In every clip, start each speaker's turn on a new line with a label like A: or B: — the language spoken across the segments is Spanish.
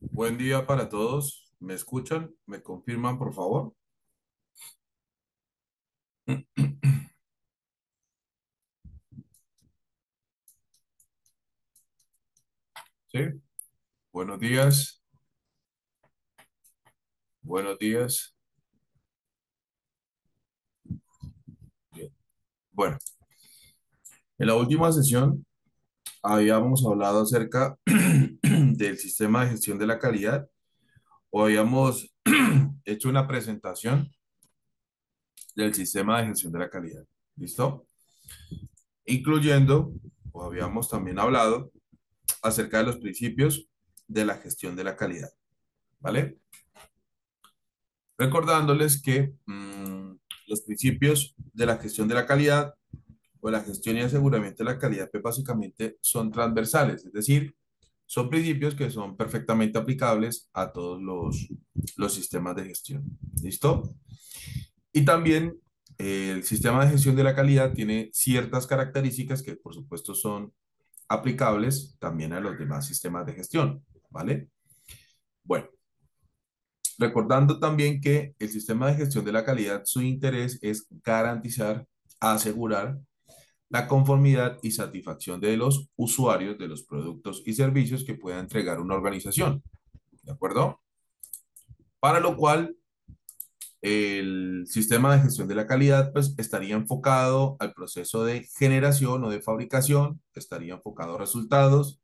A: Buen día para todos. ¿Me escuchan? ¿Me confirman, por favor? Sí. Buenos días. Buenos días. Bien. Bueno, en la última sesión habíamos hablado acerca del sistema de gestión de la calidad o habíamos hecho una presentación del sistema de gestión de la calidad. ¿Listo? Incluyendo, o habíamos también hablado acerca de los principios de la gestión de la calidad. ¿Vale? Recordándoles que los principios de la gestión de la calidad o la gestión y aseguramiento de la calidad, pues básicamente son transversales, es decir, son principios que son perfectamente aplicables a todos los sistemas de gestión. ¿Listo? Y también el sistema de gestión de la calidad tiene ciertas características que, por supuesto, son aplicables también a los demás sistemas de gestión. ¿Vale? Bueno. Recordando también que el sistema de gestión de la calidad, su interés es garantizar, asegurar la conformidad y satisfacción de los usuarios de los productos y servicios que pueda entregar una organización. ¿De acuerdo? Para lo cual, el sistema de gestión de la calidad pues, estaría enfocado al proceso de generación o de fabricación, estaría enfocado a resultados,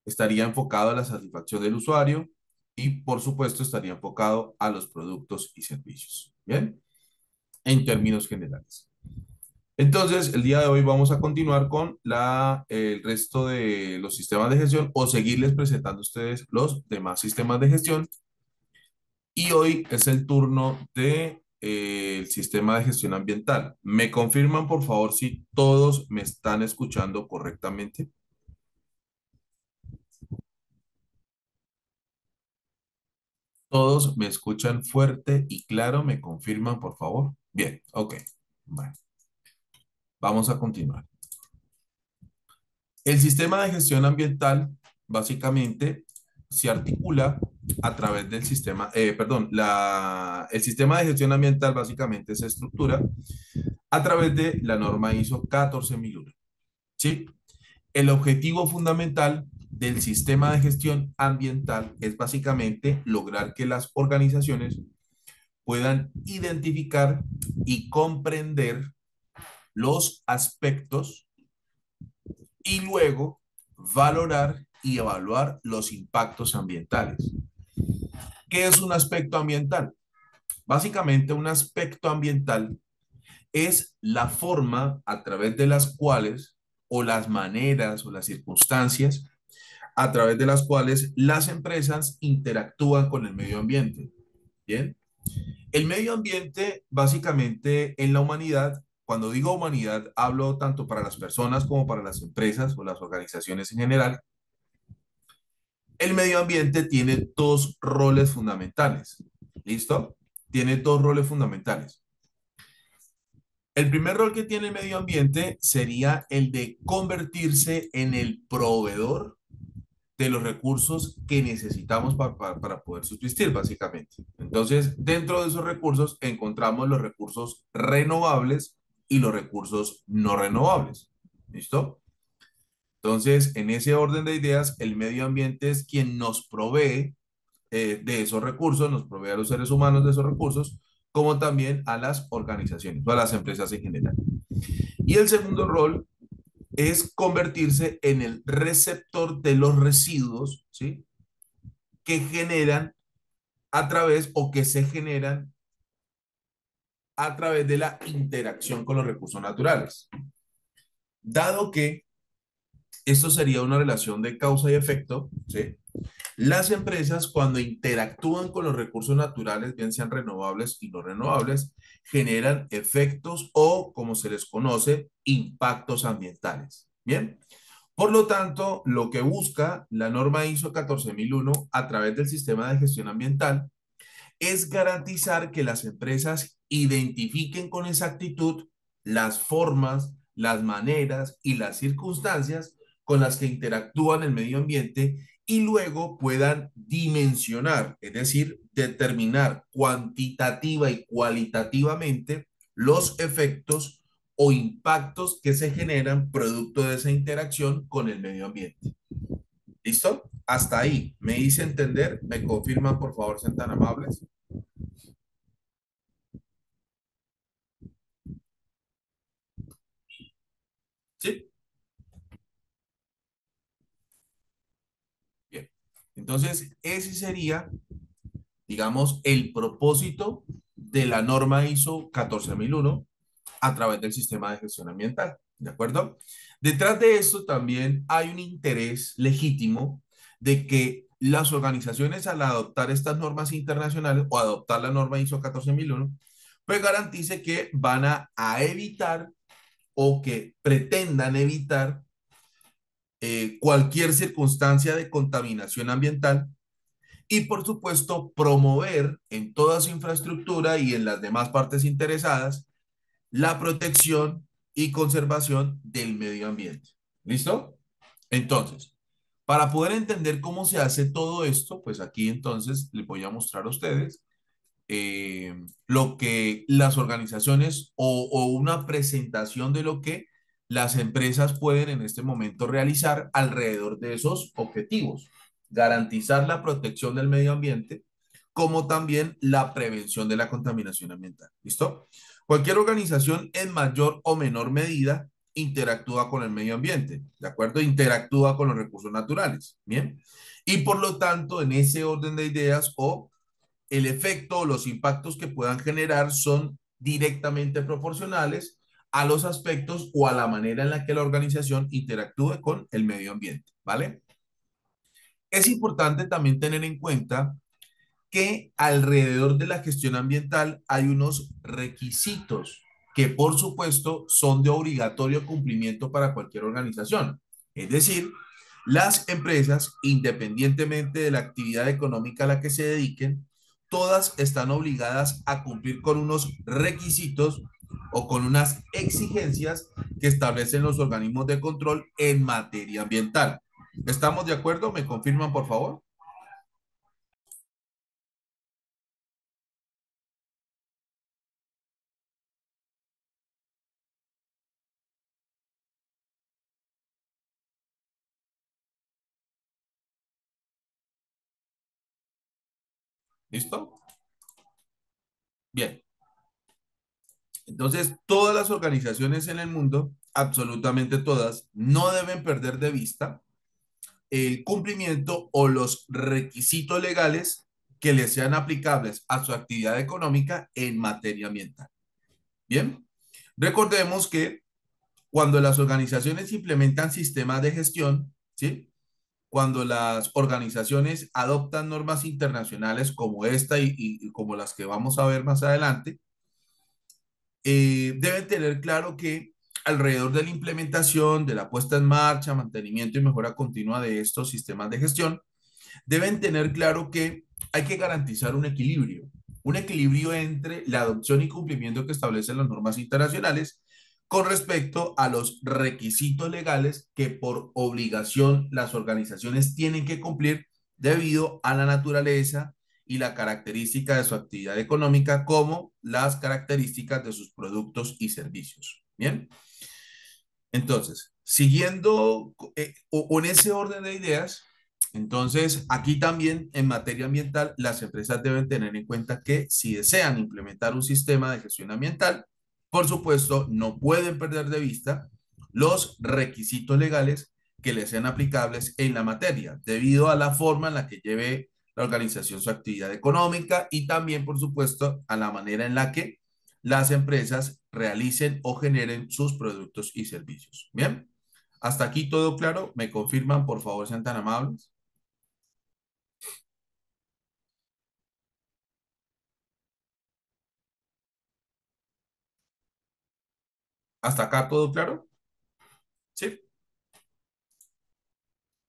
A: estaría enfocado a la satisfacción del usuario y, por supuesto, estaría enfocado a los productos y servicios. ¿Bien? En términos generales. Entonces, el día de hoy vamos a continuar con el resto de los sistemas de gestión o seguirles presentando a ustedes los demás sistemas de gestión. Y hoy es el turno de, el sistema de gestión ambiental. ¿Me confirman, por favor, si todos me están escuchando correctamente? Todos me escuchan fuerte y claro. ¿Me confirman, por favor? Bien, ok. Bueno, vamos a continuar. El sistema de gestión ambiental básicamente se articula a través del sistema, perdón, el sistema de gestión ambiental básicamente se estructura a través de la norma ISO 14001. ¿Sí? El objetivo fundamental del sistema de gestión ambiental es básicamente lograr que las organizaciones puedan identificar y comprender los aspectos y luego valorar y evaluar los impactos ambientales. ¿Qué es un aspecto ambiental? Básicamente, un aspecto ambiental es la forma a través de las cuales, o las maneras, o las circunstancias, a través de las cuales las empresas interactúan con el medio ambiente. ¿Bien? El medio ambiente, básicamente, en la humanidad, cuando digo humanidad, hablo tanto para las personas como para las empresas o las organizaciones en general. El medio ambiente tiene dos roles fundamentales. ¿Listo? Tiene dos roles fundamentales. El primer rol que tiene el medio ambiente sería el de convertirse en el proveedor de los recursos que necesitamos para poder subsistir, básicamente. Entonces, dentro de esos recursos encontramos los recursos renovables y los recursos no renovables. ¿Listo? Entonces, en ese orden de ideas, el medio ambiente es quien nos provee de esos recursos, nos provee a los seres humanos de esos recursos, como también a las organizaciones o a las empresas en general. Y el segundo rol es convertirse en el receptor de los residuos, ¿sí? Que generan a través o que se generan a través de la interacción con los recursos naturales. Dado que esto sería una relación de causa y efecto, ¿sí? Las empresas, cuando interactúan con los recursos naturales, bien sean renovables y no renovables, generan efectos o, como se les conoce, impactos ambientales. Bien. Por lo tanto, lo que busca la norma ISO 14001 a través del sistema de gestión ambiental es garantizar que las empresas identifiquen con exactitud las formas, las maneras y las circunstancias con las que interactúan el medio ambiente y luego puedan dimensionar, es decir, determinar cuantitativa y cualitativamente los efectos o impactos que se generan producto de esa interacción con el medio ambiente. ¿Listo? Hasta ahí. ¿Me hice entender? ¿Me confirman, por favor, sean tan amables? ¿Sí? Bien. Entonces, ese sería, digamos, el propósito de la norma ISO 14001 a través del sistema de gestión ambiental. ¿De acuerdo? Detrás de esto también hay un interés legítimo de que las organizaciones al adoptar estas normas internacionales o adoptar la norma ISO 14001, pues garantice que van a evitar o que pretendan evitar cualquier circunstancia de contaminación ambiental y por supuesto promover en toda su infraestructura y en las demás partes interesadas la protección y conservación del medio ambiente. ¿Listo? Entonces, para poder entender cómo se hace todo esto, pues aquí entonces les voy a mostrar a ustedes lo que las organizaciones o una presentación de lo que las empresas pueden en este momento realizar alrededor de esos objetivos. Garantizar la protección del medio ambiente, como también la prevención de la contaminación ambiental. ¿Listo? Cualquier organización en mayor o menor medida interactúa con el medio ambiente, ¿de acuerdo? Interactúa con los recursos naturales, ¿bien? Y por lo tanto, en ese orden de ideas o el efecto o los impactos que puedan generar son directamente proporcionales a los aspectos o a la manera en la que la organización interactúe con el medio ambiente, ¿vale? Es importante también tener en cuenta que alrededor de la gestión ambiental hay unos requisitos que por supuesto son de obligatorio cumplimiento para cualquier organización. Es decir, las empresas, independientemente de la actividad económica a la que se dediquen, todas están obligadas a cumplir con unos requisitos o con unas exigencias que establecen los organismos de control en materia ambiental. ¿Estamos de acuerdo? ¿Me confirman, por favor? ¿Listo? Bien. Entonces, todas las organizaciones en el mundo, absolutamente todas, no deben perder de vista el cumplimiento o los requisitos legales que les sean aplicables a su actividad económica en materia ambiental. Bien, recordemos que cuando las organizaciones implementan sistemas de gestión, ¿sí? Cuando las organizaciones adoptan normas internacionales como esta y como las que vamos a ver más adelante, deben tener claro que alrededor de la implementación, de la puesta en marcha, mantenimiento y mejora continua de estos sistemas de gestión, deben tener claro que hay que garantizar un equilibrio entre la adopción y cumplimiento que establecen las normas internacionales con respecto a los requisitos legales que por obligación las organizaciones tienen que cumplir debido a la naturaleza y la característica de su actividad económica como las características de sus productos y servicios. Bien, entonces, siguiendo o en ese orden de ideas, entonces aquí también en materia ambiental las empresas deben tener en cuenta que si desean implementar un sistema de gestión ambiental, por supuesto, no pueden perder de vista los requisitos legales que les sean aplicables en la materia, debido a la forma en la que lleve la organización su actividad económica y también, por supuesto, a la manera en la que las empresas realicen o generen sus productos y servicios. Bien, hasta aquí todo claro. ¿Me confirman, por favor, sean tan amables? ¿Hasta acá todo claro? Sí.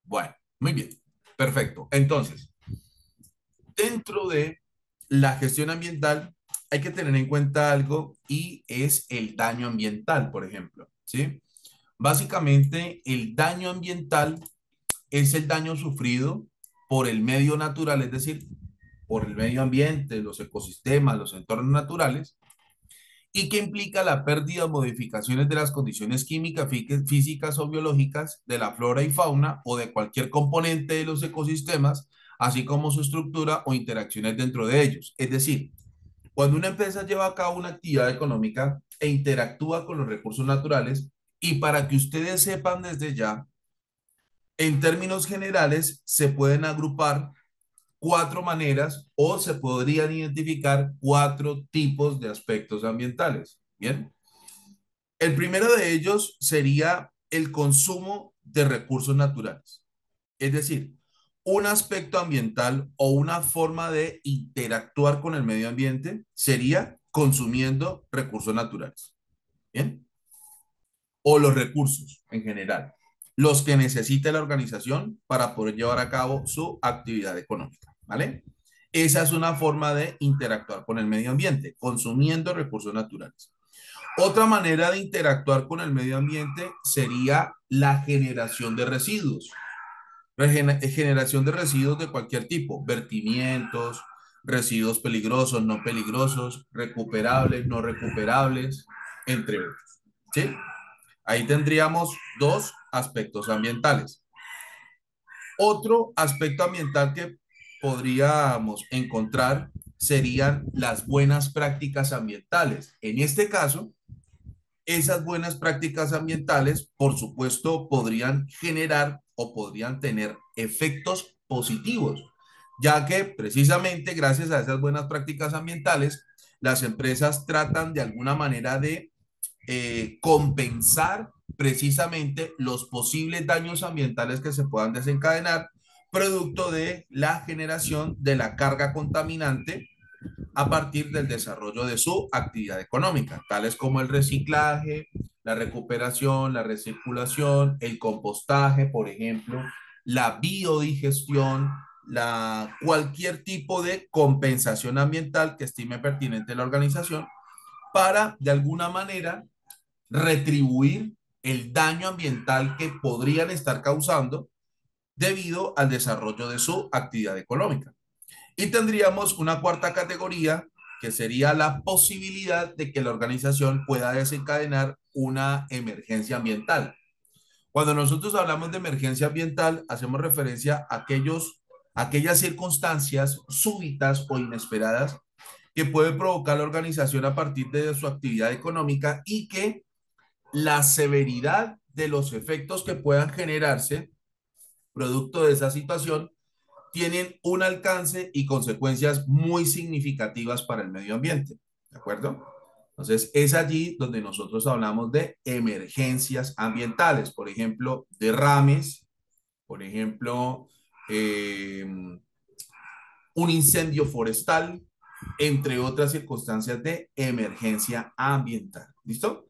A: Bueno, muy bien. Perfecto. Entonces, dentro de la gestión ambiental hay que tener en cuenta algo y es el daño ambiental, por ejemplo, ¿sí? Básicamente, el daño ambiental es el daño sufrido por el medio natural, es decir, por el medio ambiente, los ecosistemas, los entornos naturales, y que implica la pérdida o modificaciones de las condiciones químicas, físicas o biológicas de la flora y fauna o de cualquier componente de los ecosistemas, así como su estructura o interacciones dentro de ellos. Es decir, cuando una empresa lleva a cabo una actividad económica e interactúa con los recursos naturales, y para que ustedes sepan desde ya, en términos generales se pueden agrupar cuatro maneras o se podrían identificar cuatro tipos de aspectos ambientales. Bien, el primero de ellos sería el consumo de recursos naturales, es decir, un aspecto ambiental o una forma de interactuar con el medio ambiente sería consumiendo recursos naturales. Bien, o los recursos en general, los que necesite la organización para poder llevar a cabo su actividad económica, ¿vale? Esa es una forma de interactuar con el medio ambiente, consumiendo recursos naturales. Otra manera de interactuar con el medio ambiente sería la generación de residuos. Generación de residuos de cualquier tipo, vertimientos, residuos peligrosos, no peligrosos, recuperables, no recuperables, entre otros. ¿Sí? Ahí tendríamos dos aspectos ambientales. Otro aspecto ambiental que podríamos encontrar serían las buenas prácticas ambientales. En este caso, esas buenas prácticas ambientales, por supuesto, podrían generar o podrían tener efectos positivos, ya que precisamente gracias a esas buenas prácticas ambientales, las empresas tratan de alguna manera de compensar precisamente los posibles daños ambientales que se puedan desencadenar producto de la generación de la carga contaminante a partir del desarrollo de su actividad económica, tales como el reciclaje, la recuperación, la recirculación, el compostaje, por ejemplo, la biodigestión, cualquier tipo de compensación ambiental que estime pertinente la organización para, de alguna manera, retribuir el daño ambiental que podrían estar causando debido al desarrollo de su actividad económica. Y tendríamos una cuarta categoría que sería la posibilidad de que la organización pueda desencadenar una emergencia ambiental. Cuando nosotros hablamos de emergencia ambiental, hacemos referencia a aquellas circunstancias súbitas o inesperadas que puede provocar la organización a partir de su actividad económica y que la severidad de los efectos que puedan generarse producto de esa situación tienen un alcance y consecuencias muy significativas para el medio ambiente. ¿De acuerdo? Entonces, es allí donde nosotros hablamos de emergencias ambientales, por ejemplo, derrames, por ejemplo, eh, un incendio forestal, entre otras circunstancias de emergencia ambiental. ¿Listo?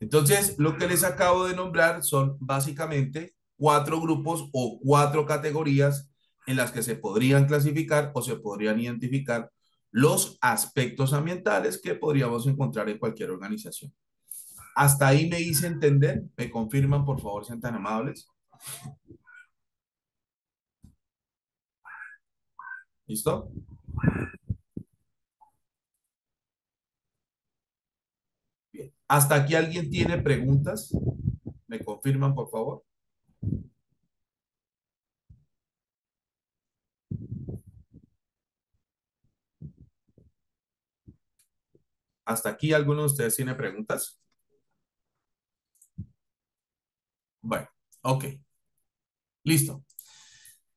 A: Entonces, lo que les acabo de nombrar son básicamente cuatro grupos o cuatro categorías en las que se podrían clasificar o se podrían identificar los aspectos ambientales que podríamos encontrar en cualquier organización. Hasta ahí me hice entender. ¿Me confirman, por favor, sean tan amables? ¿Listo? Bien. ¿Hasta aquí alguien tiene preguntas? ¿Me confirman, por favor? ¿Hasta aquí alguno de ustedes tiene preguntas? Bueno, ok, listo.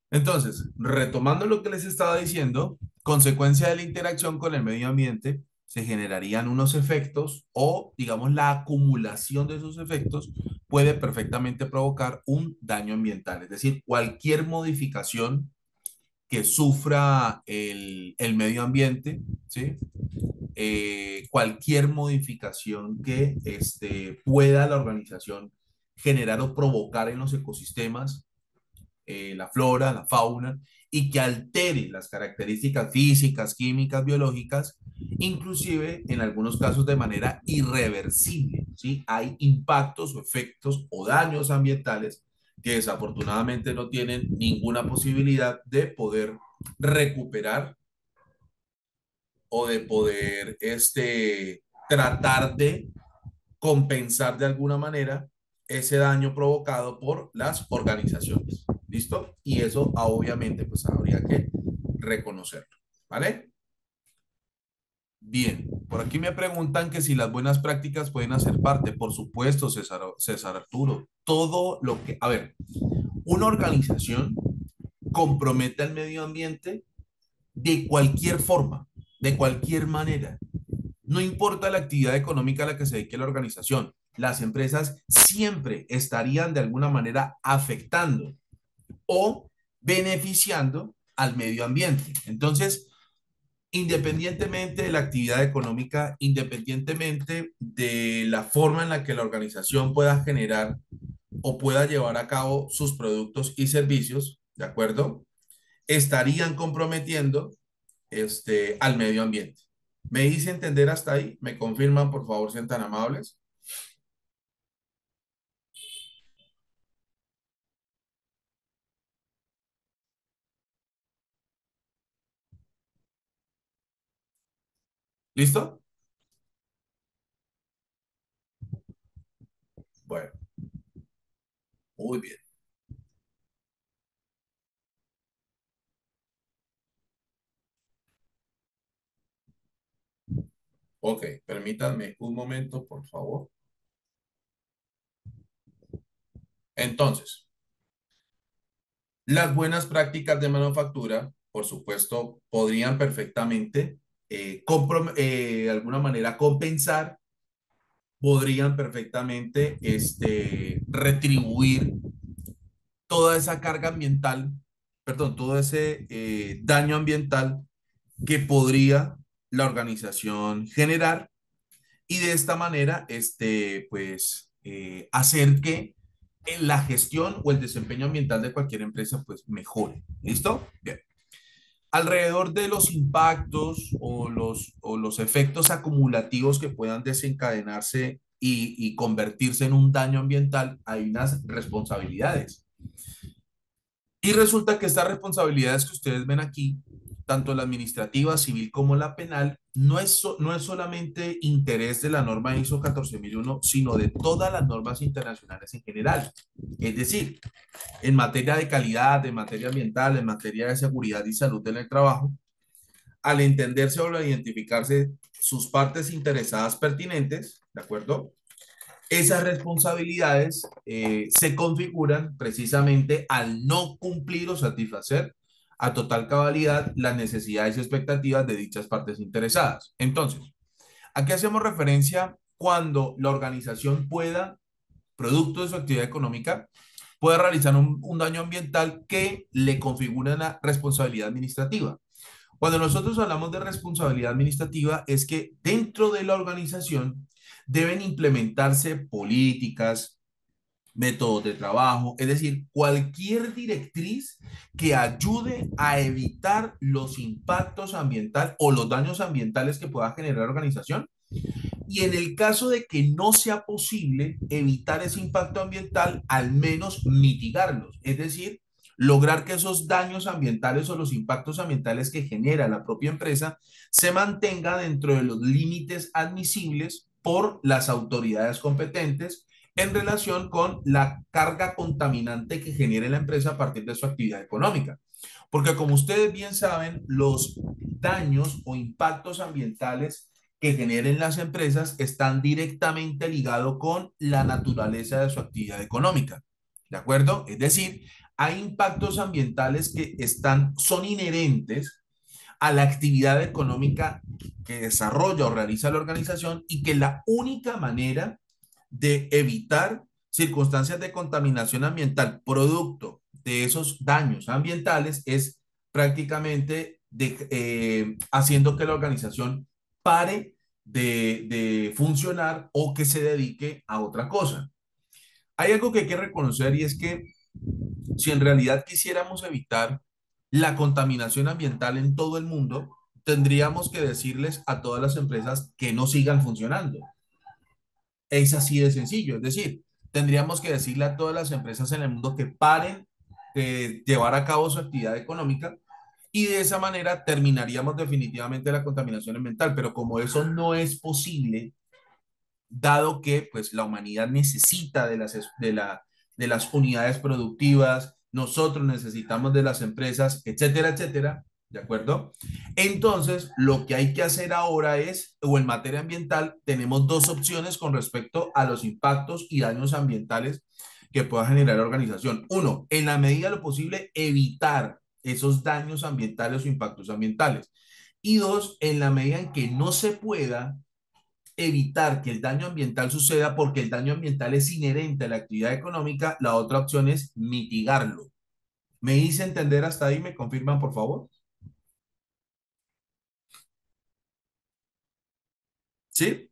A: Entonces, retomando lo que les estaba diciendo, consecuencia de la interacción con el medio ambiente, se generarían unos efectos o, digamos, la acumulación de esos efectos puede perfectamente provocar un daño ambiental. Es decir, cualquier modificación que sufra el medio ambiente, ¿sí? Cualquier modificación que pueda la organización generar o provocar en los ecosistemas, la flora, la fauna, y que altere las características físicas, químicas, biológicas, inclusive en algunos casos de manera irreversible, ¿sí? Hay impactos o efectos o daños ambientales que desafortunadamente no tienen ninguna posibilidad de poder recuperar o de poder tratar de compensar de alguna manera ese daño provocado por las organizaciones. ¿Listo? Y eso obviamente pues habría que reconocerlo. ¿Vale? Bien, por aquí me preguntan que si las buenas prácticas pueden hacer parte. Por supuesto, César Arturo. Todo lo que, a ver, una organización compromete al medio ambiente de cualquier forma, de cualquier manera. No importa la actividad económica a la que se dedique la organización, las empresas siempre estarían de alguna manera afectando o beneficiando al medio ambiente. Entonces, independientemente de la actividad económica, independientemente de la forma en la que la organización pueda generar o pueda llevar a cabo sus productos y servicios, ¿de acuerdo? Estarían comprometiendo al medio ambiente. ¿Me hice entender hasta ahí? ¿Me confirman, por favor, sean tan amables? ¿Listo? Bueno, muy bien. Ok, permítanme un momento, por favor. Entonces, las buenas prácticas de manufactura, por supuesto, podrían perfectamente, de alguna manera, compensar, podrían perfectamente retribuir toda esa carga ambiental, perdón, todo ese daño ambiental que podría la organización generar y de esta manera, hacer que la gestión o el desempeño ambiental de cualquier empresa, pues, mejore. ¿Listo? Bien. Alrededor de los impactos o los efectos acumulativos que puedan desencadenarse y convertirse en un daño ambiental, hay unas responsabilidades. Y resulta que estas responsabilidades que ustedes ven aquí, tanto la administrativa, civil como la penal, no es solamente interés de la norma ISO 14001, sino de todas las normas internacionales en general. Es decir, en materia de calidad, en materia ambiental, en materia de seguridad y salud en el trabajo, al entenderse o al identificarse sus partes interesadas pertinentes, ¿de acuerdo? Esas responsabilidades se configuran precisamente al no cumplir o satisfacer a total cabalidad las necesidades y expectativas de dichas partes interesadas. Entonces, ¿a qué hacemos referencia cuando la organización pueda, producto de su actividad económica, pueda realizar un daño ambiental que le configura una responsabilidad administrativa? Cuando nosotros hablamos de responsabilidad administrativa es que dentro de la organización deben implementarse políticas, métodos de trabajo, es decir, cualquier directriz que ayude a evitar los impactos ambientales o los daños ambientales que pueda generar la organización. Y en el caso de que no sea posible evitar ese impacto ambiental, al menos mitigarlos, es decir, lograr que esos daños ambientales o los impactos ambientales que genera la propia empresa se mantenga dentro de los límites admisibles por las autoridades competentes en relación con la carga contaminante que genere la empresa a partir de su actividad económica. Porque como ustedes bien saben, los daños o impactos ambientales que generen las empresas están directamente ligados con la naturaleza de su actividad económica. ¿De acuerdo? Es decir, hay impactos ambientales que son inherentes a la actividad económica que desarrolla o realiza la organización y que la única manera de evitar circunstancias de contaminación ambiental producto de esos daños ambientales es prácticamente haciendo que la organización pare de funcionar o que se dedique a otra cosa. Hay algo que hay que reconocer y es que si en realidad quisiéramos evitar la contaminación ambiental en todo el mundo, tendríamos que decirles a todas las empresas que no sigan funcionando. Es así de sencillo. Es decir, tendríamos que decirle a todas las empresas en el mundo que paren de llevar a cabo su actividad económica y de esa manera terminaríamos definitivamente la contaminación ambiental. Pero como eso no es posible, dado que pues la humanidad necesita de las unidades productivas, nosotros necesitamos de las empresas, etcétera, etcétera, ¿de acuerdo? Entonces, lo que hay que hacer ahora es, o en materia ambiental, tenemos dos opciones con respecto a los impactos y daños ambientales que pueda generar la organización. Uno, en la medida de lo posible, evitar esos daños ambientales o impactos ambientales. Y dos, en la medida en que no se pueda, evitar que el daño ambiental suceda porque el daño ambiental es inherente a la actividad económica, la otra opción es mitigarlo. ¿Me hice entender hasta ahí? ¿Me confirman, por favor? ¿Sí?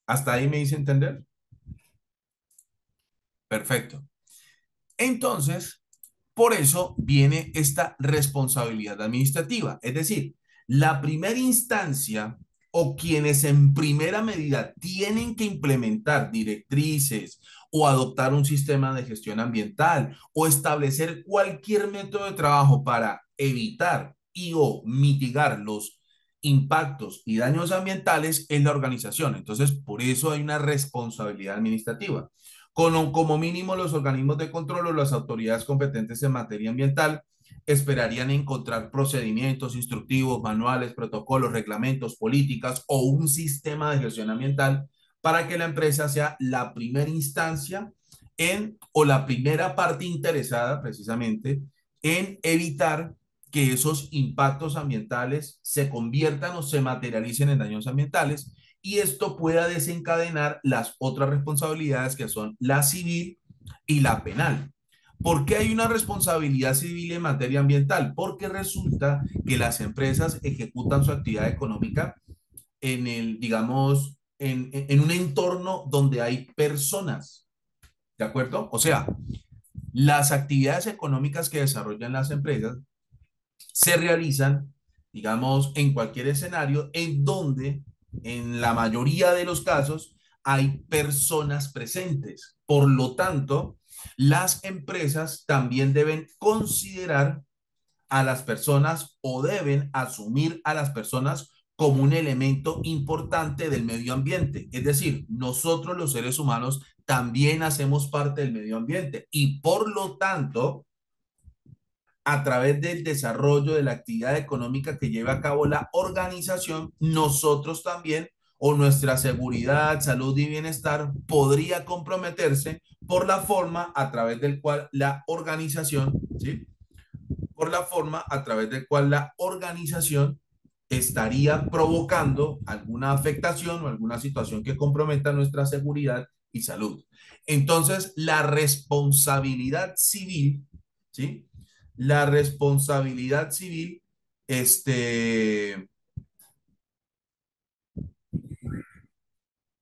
A: ¿Hasta ahí me hice entender? Perfecto. Entonces, por eso viene esta responsabilidad administrativa. Es decir, la primera instancia o quienes en primera medida tienen que implementar directrices o adoptar un sistema de gestión ambiental o establecer cualquier método de trabajo para evitar y o mitigar los impactos y daños ambientales es la organización. Entonces, por eso hay una responsabilidad administrativa. Como mínimo, los organismos de control o las autoridades competentes en materia ambiental esperarían encontrar procedimientos instructivos, manuales, protocolos, reglamentos, políticas o un sistema de gestión ambiental para que la empresa sea la primera instancia en o la primera parte interesada precisamente en evitar que esos impactos ambientales se conviertan o se materialicen en daños ambientales y esto pueda desencadenar las otras responsabilidades que son la civil y la penal. ¿Por qué hay una responsabilidad civil en materia ambiental? Porque resulta que las empresas ejecutan su actividad económica en el, digamos, en un entorno donde hay personas, ¿de acuerdo? O sea, las actividades económicas que desarrollan las empresas se realizan, digamos, en cualquier escenario en donde, en la mayoría de los casos, hay personas presentes. Por lo tanto, las empresas también deben considerar a las personas o deben asumir a las personas como un elemento importante del medio ambiente. Es decir, nosotros los seres humanos también hacemos parte del medio ambiente y por lo tanto a través del desarrollo de la actividad económica que lleva a cabo la organización, nosotros también o nuestra seguridad, salud y bienestar podría comprometerse por la forma a través del cual la organización, ¿sí? Por la forma a través del cual la organización estaría provocando alguna afectación o alguna situación que comprometa nuestra seguridad y salud. Entonces, la responsabilidad civil, ¿sí? La responsabilidad civil, este,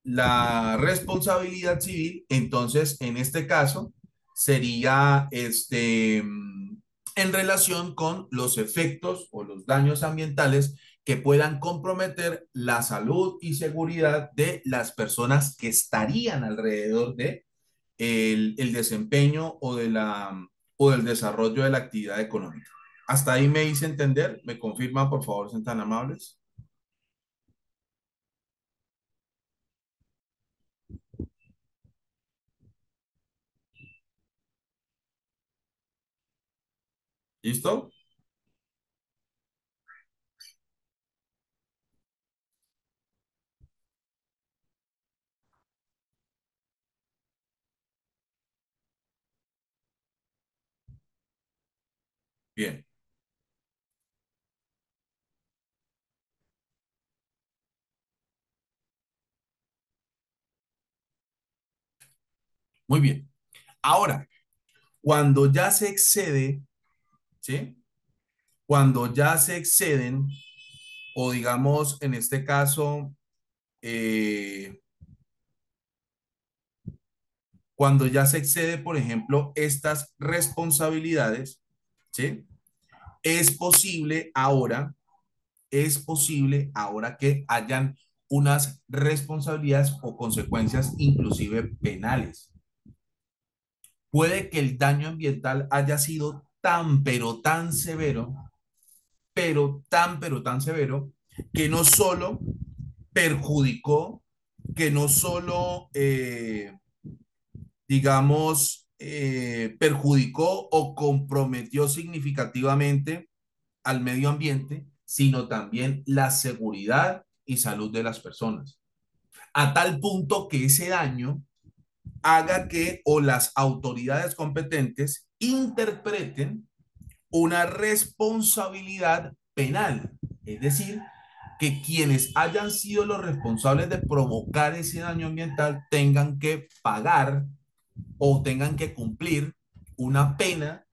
A: la responsabilidad civil, entonces, en este caso, sería en relación con los efectos o los daños ambientales que puedan comprometer la salud y seguridad de las personas que estarían alrededor de el desempeño o del desarrollo de la actividad económica. Hasta ahí me hice entender. ¿Me confirman, por favor, son tan amables? ¿Listo? Bien, muy bien. Ahora, cuando ya se excede, ¿sí? Cuando ya se exceden, o digamos, en este caso, eh, cuando ya se excede, por ejemplo, estas responsabilidades, ¿sí? Es posible ahora, es posible ahora que hayan unas responsabilidades o consecuencias inclusive penales. Puede que el daño ambiental haya sido tan, pero tan severo, que no solo perjudicó, que no solo, digamos, perjudicó o comprometió significativamente al medio ambiente, sino también la seguridad y salud de las personas. A tal punto que ese daño haga que o las autoridades competentes interpreten una responsabilidad penal. Es decir, que quienes hayan sido los responsables de provocar ese daño ambiental tengan que pagar o tengan que cumplir una pena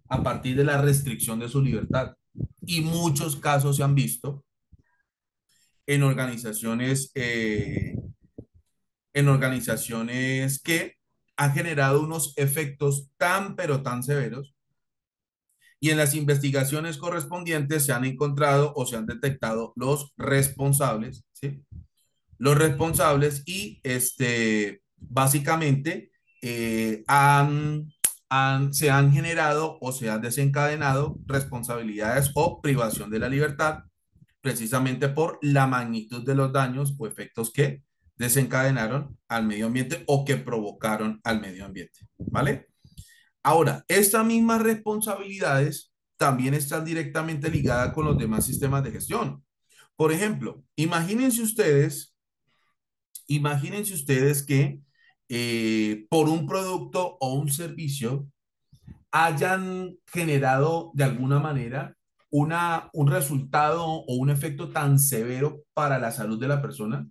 A: a partir de la restricción de su libertad. Y muchos casos se han visto en organizaciones que han generado unos efectos tan, pero tan severos, y en las investigaciones correspondientes se han encontrado o se han detectado los responsables, ¿sí? Los responsables y básicamente se han generado o se han desencadenado responsabilidades o privación de la libertad precisamente por la magnitud de los daños o efectos que desencadenaron al medio ambiente o que provocaron al medio ambiente, ¿vale? Ahora, estas mismas responsabilidades también están directamente ligadas con los demás sistemas de gestión. Por ejemplo, imagínense ustedes que por un producto o un servicio hayan generado de alguna manera un resultado o un efecto tan severo para la salud de la persona,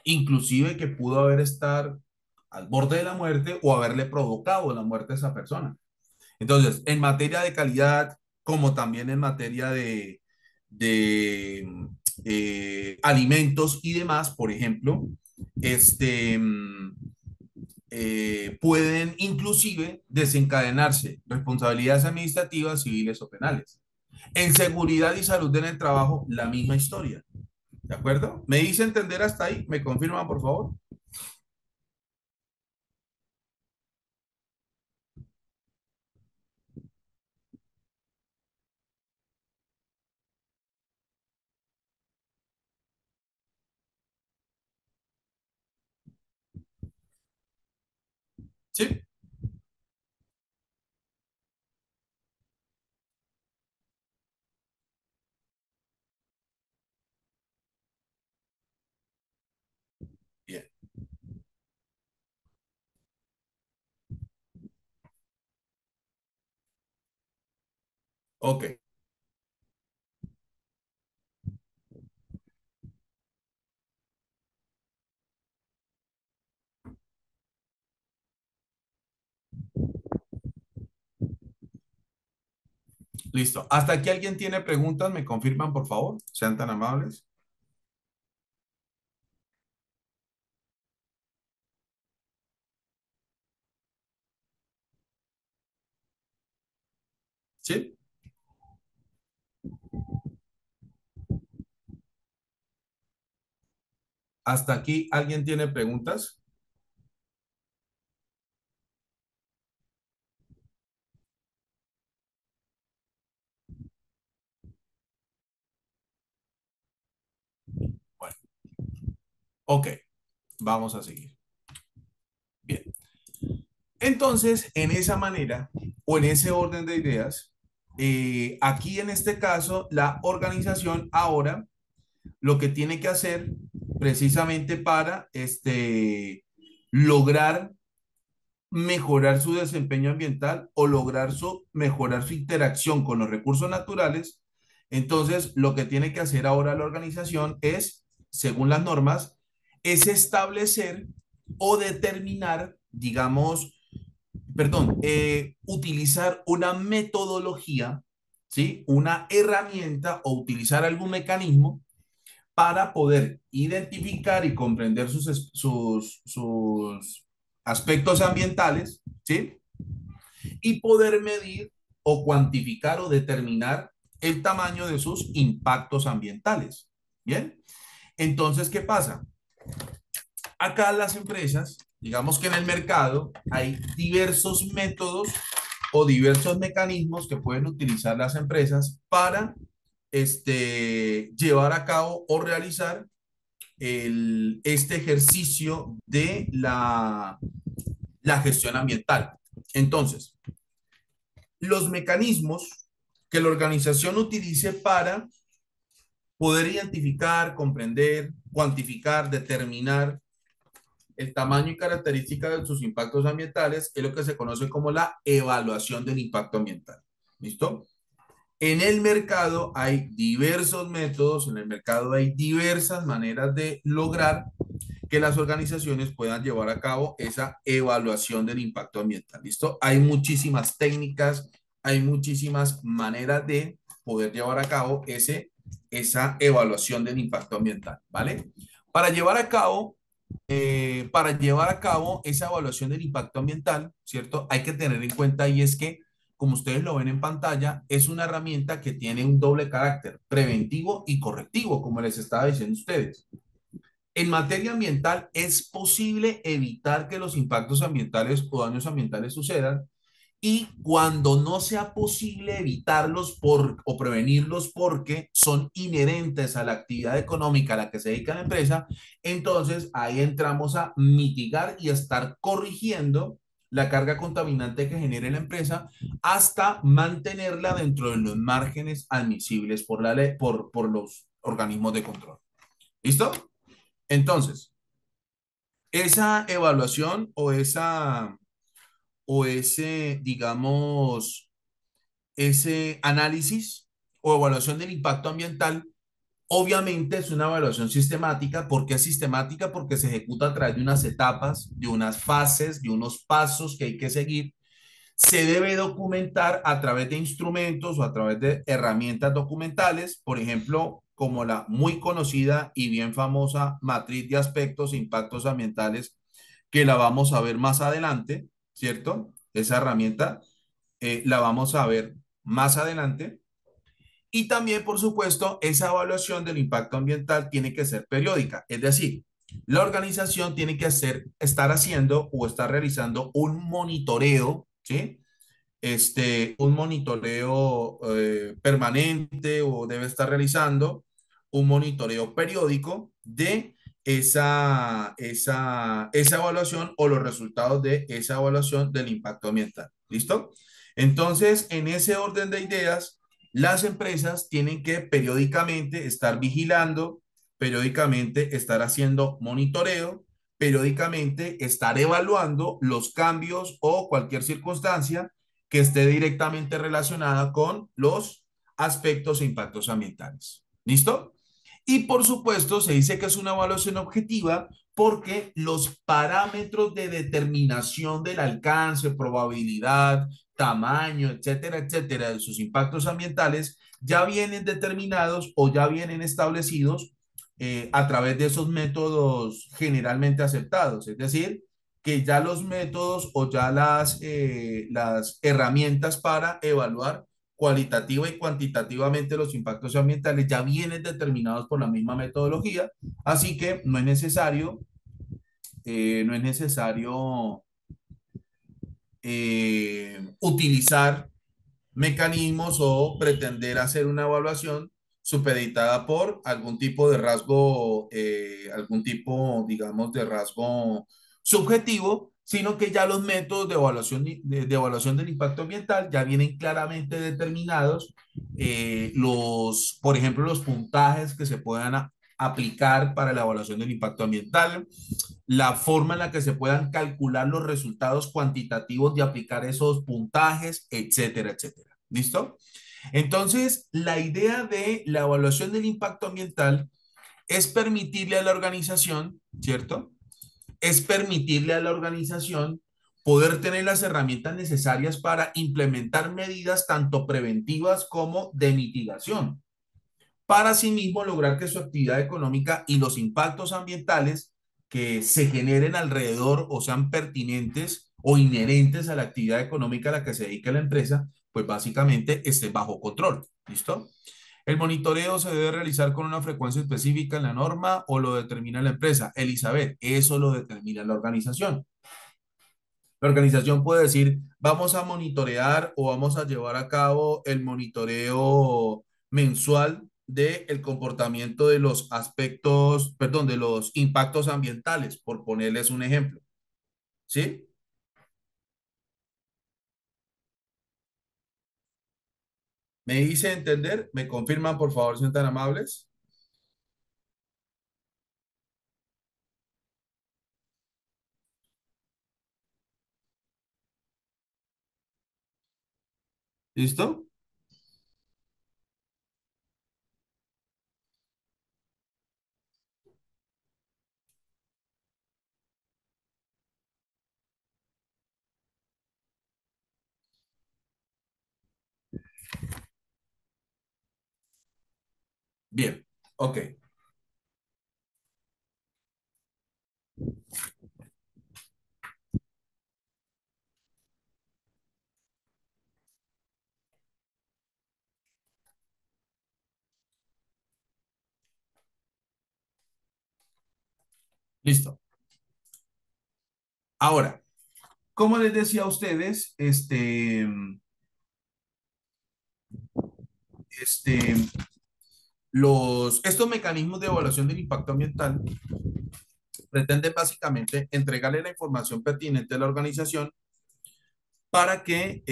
A: inclusive que pudo haber estar al borde de la muerte o haberle provocado la muerte a esa persona. Entonces, en materia de calidad, como también en materia de alimentos y demás, por ejemplo, este, pueden inclusive desencadenarse responsabilidades administrativas, civiles o penales. En seguridad y salud en el trabajo, la misma historia. ¿De acuerdo? ¿Me hice entender hasta ahí? ¿Me confirman, por favor? Sí. Bien. Ok. Listo. ¿Hasta aquí alguien tiene preguntas? ¿Me confirman, por favor? Sean tan amables. ¿Sí? ¿Hasta aquí alguien tiene preguntas? Bueno, ok. Vamos a seguir. Bien. Entonces, en esa manera o en ese orden de ideas, aquí en este caso, la organización ahora lo que tiene que hacer precisamente para lograr mejorar su desempeño ambiental o lograr mejorar su interacción con los recursos naturales, entonces lo que tiene que hacer ahora la organización es, según las normas, es establecer o determinar, digamos, perdón, utilizar una metodología, ¿sí? Una herramienta o utilizar algún mecanismo para poder identificar y comprender sus aspectos ambientales, ¿sí? Y poder medir o cuantificar o determinar el tamaño de sus impactos ambientales. Bien, entonces, ¿qué pasa? Acá las empresas, digamos que en el mercado hay diversos métodos o diversos mecanismos que pueden utilizar las empresas para llevar a cabo o realizar este ejercicio de la gestión ambiental. Entonces, los mecanismos que la organización utilice para poder identificar, comprender, cuantificar, determinar el tamaño y características de sus impactos ambientales es lo que se conoce como la evaluación del impacto ambiental. ¿Listo? En el mercado hay diversos métodos, en el mercado hay diversas maneras de lograr que las organizaciones puedan llevar a cabo esa evaluación del impacto ambiental. ¿Listo? Hay muchísimas técnicas, hay muchísimas maneras de poder llevar a cabo esa evaluación del impacto ambiental, ¿vale? Para llevar a cabo para llevar a cabo esa evaluación del impacto ambiental, ¿cierto? Hay que tener en cuenta y es que, como ustedes lo ven en pantalla, es una herramienta que tiene un doble carácter, preventivo y correctivo, como les estaba diciendo a ustedes. En materia ambiental, es posible evitar que los impactos ambientales o daños ambientales sucedan y cuando no sea posible evitarlos o prevenirlos porque son inherentes a la actividad económica a la que se dedica la empresa, entonces ahí entramos a mitigar y a estar corrigiendo la carga contaminante que genere la empresa hasta mantenerla dentro de los márgenes admisibles por la ley, por los organismos de control. ¿Listo? Entonces, esa evaluación o ese, digamos, ese análisis o evaluación del impacto ambiental, obviamente es una evaluación sistemática. ¿Por qué es sistemática? Porque se ejecuta a través de unas etapas, de unas fases, de unos pasos que hay que seguir. Se debe documentar a través de instrumentos o a través de herramientas documentales, por ejemplo, como la muy conocida y bien famosa matriz de aspectos e impactos ambientales, que la vamos a ver más adelante, ¿cierto? Esa herramienta la vamos a ver más adelante. Y también, por supuesto, esa evaluación del impacto ambiental tiene que ser periódica, es decir, la organización tiene que estar haciendo o estar realizando un monitoreo, ¿sí? Un monitoreo permanente o debe estar realizando un monitoreo periódico de esa evaluación o los resultados de esa evaluación del impacto ambiental. ¿Listo? Entonces, en ese orden de ideas, las empresas tienen que periódicamente estar vigilando, periódicamente estar haciendo monitoreo, periódicamente estar evaluando los cambios o cualquier circunstancia que esté directamente relacionada con los aspectos e impactos ambientales. ¿Listo? Y por supuesto, se dice que es una evaluación objetiva porque los parámetros de determinación del alcance, probabilidad, tamaño, etcétera, etcétera, de sus impactos ambientales ya vienen determinados o ya vienen establecidos a través de esos métodos generalmente aceptados. Es decir, que ya los métodos o ya las herramientas para evaluar cualitativa y cuantitativamente los impactos ambientales ya vienen determinados por la misma metodología, así que no es necesario utilizar mecanismos o pretender hacer una evaluación supeditada por algún tipo de rasgo, algún tipo, digamos, de rasgo subjetivo, sino que ya los métodos de evaluación del impacto ambiental ya vienen claramente determinados, por ejemplo, los puntajes que se puedan aplicar para la evaluación del impacto ambiental, la forma en la que se puedan calcular los resultados cuantitativos de aplicar esos puntajes, etcétera, etcétera. ¿Listo? Entonces, la idea de la evaluación del impacto ambiental es permitirle a la organización, ¿cierto? Es permitirle a la organización poder tener las herramientas necesarias para implementar medidas tanto preventivas como de mitigación, para asimismo lograr que su actividad económica y los impactos ambientales que se generen alrededor o sean pertinentes o inherentes a la actividad económica a la que se dedica la empresa, pues básicamente estén bajo control. ¿Listo? El monitoreo se debe realizar con una frecuencia específica en la norma o lo determina la empresa. Elizabeth, eso lo determina la organización. La organización puede decir, vamos a monitorear o vamos a llevar a cabo el monitoreo mensual del comportamiento de los aspectos, perdón, de los impactos ambientales, por ponerles un ejemplo. ¿Sí? ¿Me hice entender? ¿Me confirman, por favor, si son tan amables? ¿Listo? Bien. Ok. Listo. Ahora, como les decía a ustedes, este, estos mecanismos de evaluación del impacto ambiental pretenden básicamente entregarle la información pertinente a la organización para que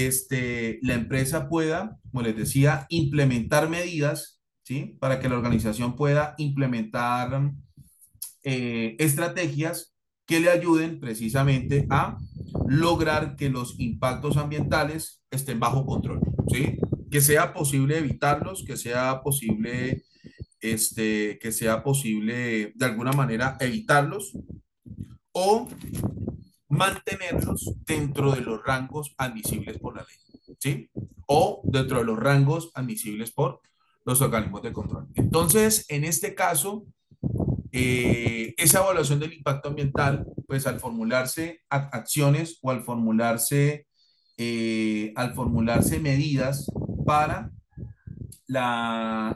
A: la empresa pueda, como les decía, implementar medidas, ¿sí? Para que la organización pueda implementar estrategias que le ayuden precisamente a lograr que los impactos ambientales estén bajo control, ¿sí? Que sea posible evitarlos, que sea posible de alguna manera evitarlos o mantenerlos dentro de los rangos admisibles por la ley, ¿sí? O dentro de los rangos admisibles por los organismos de control. Entonces, en este caso, esa evaluación del impacto ambiental, pues al formularse acciones o al formularse medidas para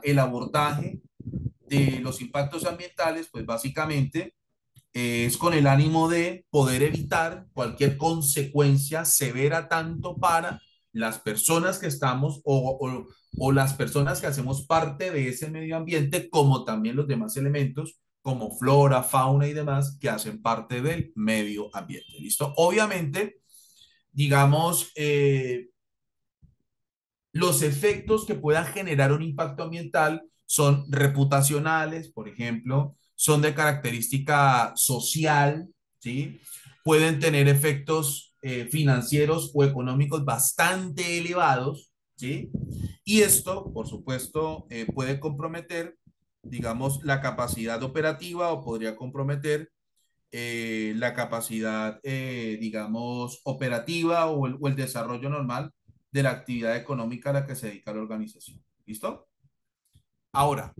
A: el abordaje de los impactos ambientales, pues básicamente es con el ánimo de poder evitar cualquier consecuencia severa tanto para las personas que estamos o las personas que hacemos parte de ese medio ambiente, como también los demás elementos, como flora, fauna y demás, que hacen parte del medio ambiente. ¿Listo? Obviamente, digamos, los efectos que pueda generar un impacto ambiental son reputacionales, por ejemplo, son de característica social, ¿sí? Pueden tener efectos financieros o económicos bastante elevados, ¿sí? Y esto, por supuesto, puede comprometer, digamos, la capacidad operativa o podría comprometer la capacidad, digamos, operativa o el desarrollo normal de la actividad económica a la que se dedica la organización. ¿Listo? Ahora,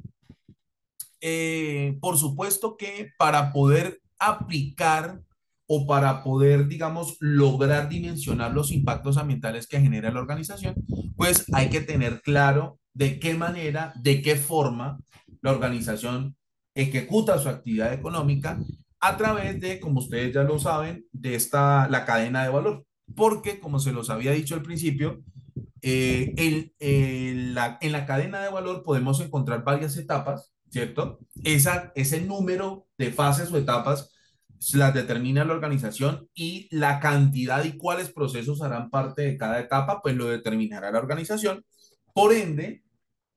A: por supuesto que para poder aplicar o para poder, digamos, lograr dimensionar los impactos ambientales que genera la organización, pues hay que tener claro de qué manera, de qué forma la organización ejecuta su actividad económica a través de, como ustedes ya lo saben, la cadena de valor. Porque, como se los había dicho al principio, en la cadena de valor podemos encontrar varias etapas, ¿cierto? Ese número de fases o etapas las determina la organización y la cantidad y cuáles procesos harán parte de cada etapa, pues lo determinará la organización. Por ende,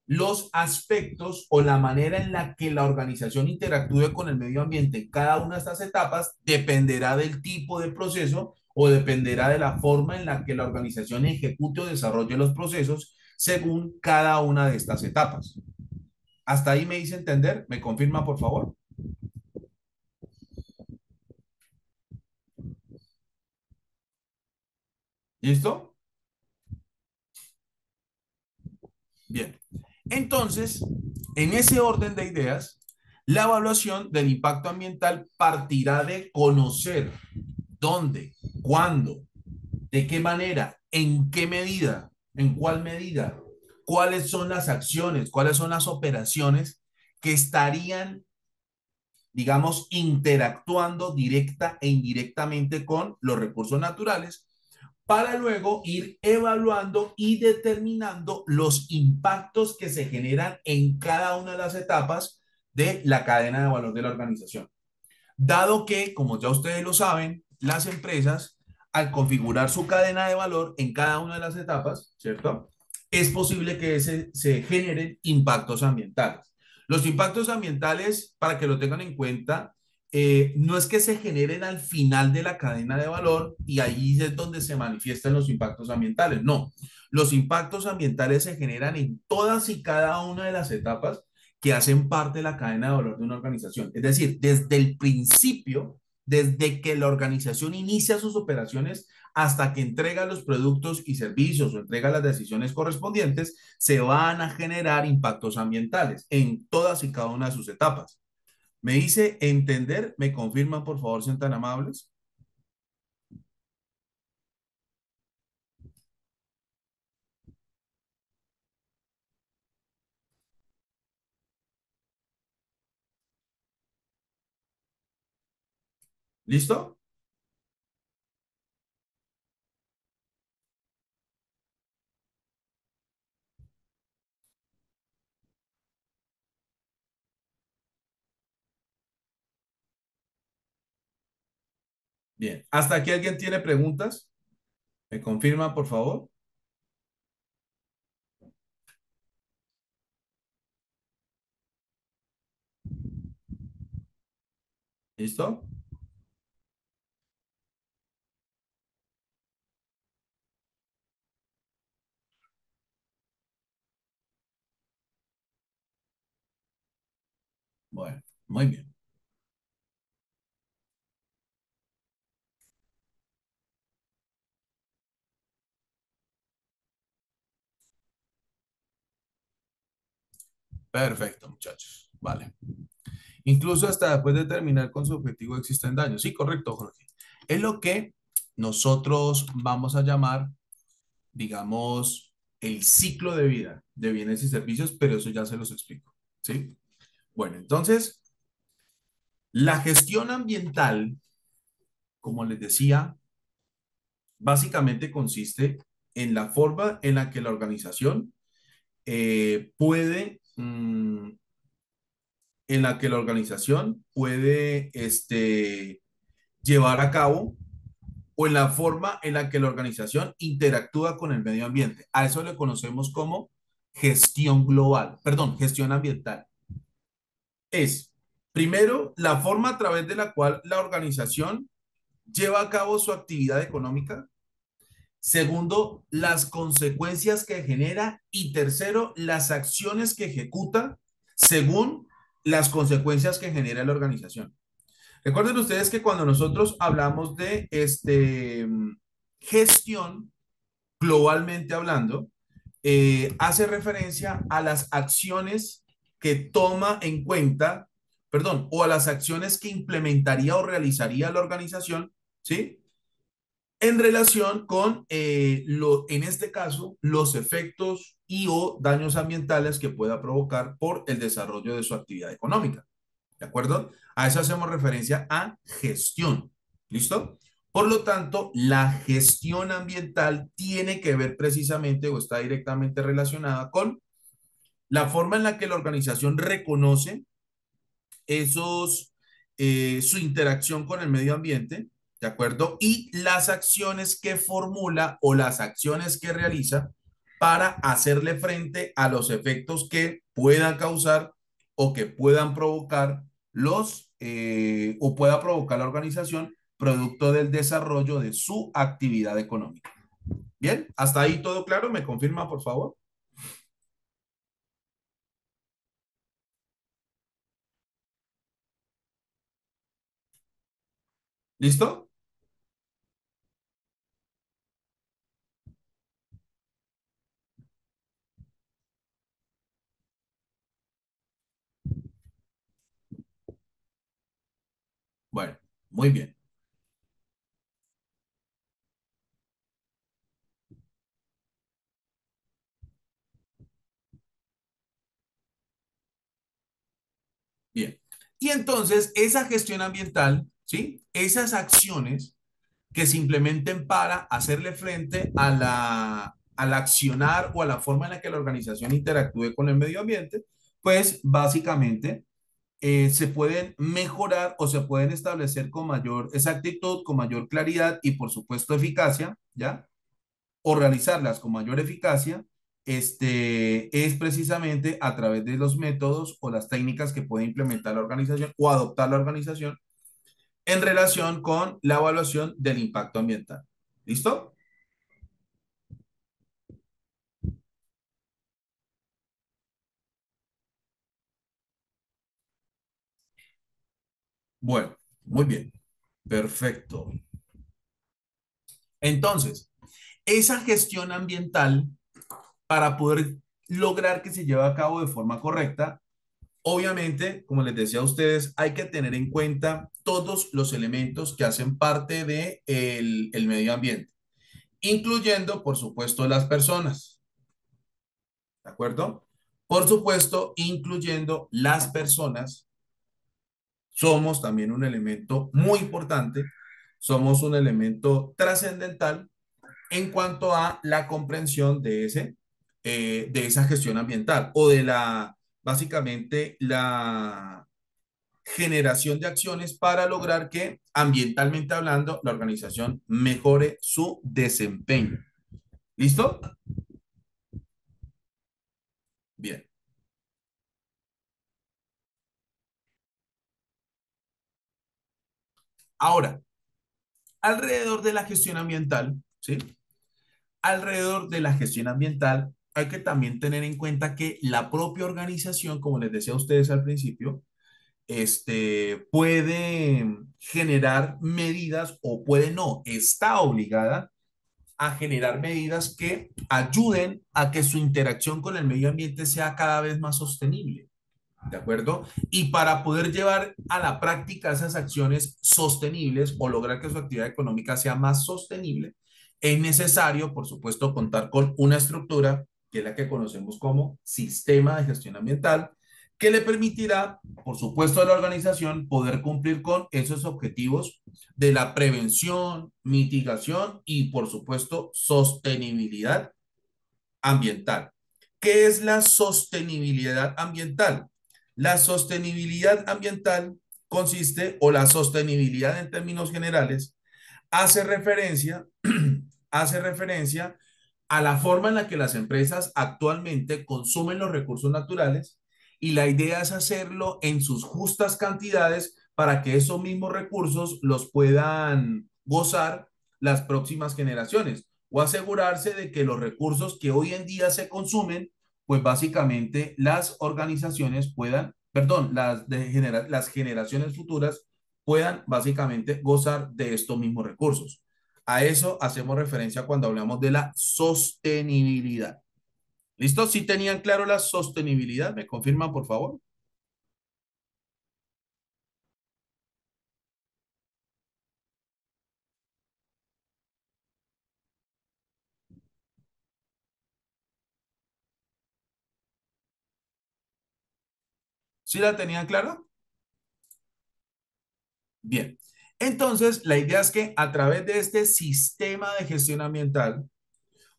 A: los aspectos o la manera en la que la organización interactúe con el medio ambiente en cada una de estas etapas dependerá del tipo de proceso o dependerá de la forma en la que la organización ejecute o desarrolle los procesos según cada una de estas etapas. ¿Hasta ahí me hice entender? ¿Me confirma, por favor? ¿Listo? Bien. Entonces, en ese orden de ideas, La evaluación del impacto ambiental partirá de conocer dónde, cuándo, de qué manera, en qué medida, en cuál medida, cuáles son las acciones, cuáles son las operaciones que estarían, digamos, interactuando directa e indirectamente con los recursos naturales para luego ir evaluando y determinando los impactos que se generan en cada una de las etapas de la cadena de valor de la organización. Dado que, como ya ustedes lo saben, las empresas, al configurar su cadena de valor en cada una de las etapas, ¿cierto? Es posible que se generen impactos ambientales. Los impactos ambientales, para que lo tengan en cuenta, no es que se generen al final de la cadena de valor y ahí es donde se manifiestan los impactos ambientales. No, los impactos ambientales se generan en todas y cada una de las etapas que hacen parte de la cadena de valor de una organización. Es decir, desde el principio, desde que la organización inicia sus operaciones hasta que entrega los productos y servicios o entrega las decisiones correspondientes, se van a generar impactos ambientales en todas y cada una de sus etapas. Me dice entender, me confirman por favor, sean tan amables. ¿Listo? Bien. ¿Hasta aquí alguien tiene preguntas? ¿Me confirma por favor? ¿Listo? Bueno, muy bien. Perfecto, muchachos. Vale. Incluso hasta después de terminar con su objetivo existen daños. Sí, correcto, Jorge. Es lo que nosotros vamos a llamar, digamos, el ciclo de vida de bienes y servicios, pero eso ya se los explico. ¿Sí? Bueno, entonces, la gestión ambiental, como les decía, básicamente consiste en la forma en la que la organización puede, en la que la organización puede llevar a cabo o en la forma en la que la organización interactúa con el medio ambiente. A eso le conocemos como gestión global, perdón, gestión ambiental. Es, primero, la forma a través de la cual la organización lleva a cabo su actividad económica. Segundo, las consecuencias que genera. Y tercero, las acciones que ejecuta según las consecuencias que genera la organización. Recuerden ustedes que cuando nosotros hablamos de gestión, globalmente hablando, hace referencia a las acciones que toma en cuenta, perdón, o a las acciones que implementaría o realizaría la organización, ¿sí? En relación con, en este caso, los efectos y o daños ambientales que pueda provocar por el desarrollo de su actividad económica. ¿De acuerdo? A eso hacemos referencia a gestión. ¿Listo? Por lo tanto, la gestión ambiental tiene que ver precisamente o está directamente relacionada con la forma en la que la organización reconoce su interacción con el medio ambiente, ¿de acuerdo? Y las acciones que formula o las acciones que realiza para hacerle frente a los efectos que puedan causar o que puedan provocar o pueda provocar la organización producto del desarrollo de su actividad económica. Bien, hasta ahí todo claro, me confirma, por favor. ¿Listo? Bueno, muy bien, bien. Y entonces, esa gestión ambiental, ¿sí? Esas acciones que se implementen para hacerle frente a al accionar o a la forma en la que la organización interactúe con el medio ambiente, pues básicamente se pueden mejorar o se pueden establecer con mayor exactitud, con mayor claridad y por supuesto eficacia, ¿ya? O realizarlas con mayor eficacia, es precisamente a través de los métodos o las técnicas que puede implementar la organización o adoptar la organización en relación con la evaluación del impacto ambiental. ¿Listo? Bueno, muy bien. Perfecto. Entonces, esa gestión ambiental, para poder lograr que se lleve a cabo de forma correcta, obviamente, como les decía a ustedes, hay que tener en cuenta todos los elementos que hacen parte de el medio ambiente, incluyendo, por supuesto, las personas, ¿de acuerdo? Por supuesto, incluyendo las personas, somos también un elemento muy importante, somos un elemento trascendental en cuanto a la comprensión de esa gestión ambiental o de básicamente, la generación de acciones para lograr que, ambientalmente hablando, la organización mejore su desempeño. ¿Listo? Bien. Ahora, alrededor de la gestión ambiental, ¿sí? Alrededor de la gestión ambiental, hay que también tener en cuenta que la propia organización, como les decía a ustedes al principio, puede generar medidas o puede no, está obligada a generar medidas que ayuden a que su interacción con el medio ambiente sea cada vez más sostenible. ¿De acuerdo? Y para poder llevar a la práctica esas acciones sostenibles o lograr que su actividad económica sea más sostenible, es necesario, por supuesto, contar con una estructura que es la que conocemos como sistema de gestión ambiental, que le permitirá, por supuesto, a la organización poder cumplir con esos objetivos de la prevención, mitigación y, por supuesto, sostenibilidad ambiental. ¿Qué es la sostenibilidad ambiental? La sostenibilidad ambiental consiste, o la sostenibilidad en términos generales, hace referencia, hace referencia a la forma en la que las empresas actualmente consumen los recursos naturales y la idea es hacerlo en sus justas cantidades para que esos mismos recursos los puedan gozar las próximas generaciones o asegurarse de que los recursos que hoy en día se consumen, pues básicamente las organizaciones puedan, perdón, las generaciones futuras puedan básicamente gozar de estos mismos recursos. A eso hacemos referencia cuando hablamos de la sostenibilidad. ¿Listo? ¿Sí tenían claro la sostenibilidad? ¿Me confirman, por favor? ¿Sí la tenían clara? Bien. Entonces, la idea es que a través de este sistema de gestión ambiental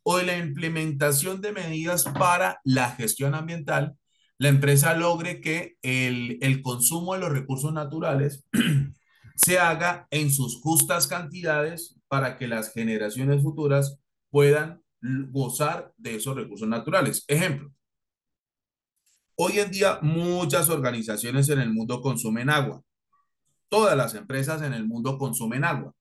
A: o de la implementación de medidas para la gestión ambiental, la empresa logre que el consumo de los recursos naturales se haga en sus justas cantidades para que las generaciones futuras puedan gozar de esos recursos naturales. Ejemplo, hoy en día muchas organizaciones en el mundo consumen agua. Todas las empresas en el mundo consumen agua.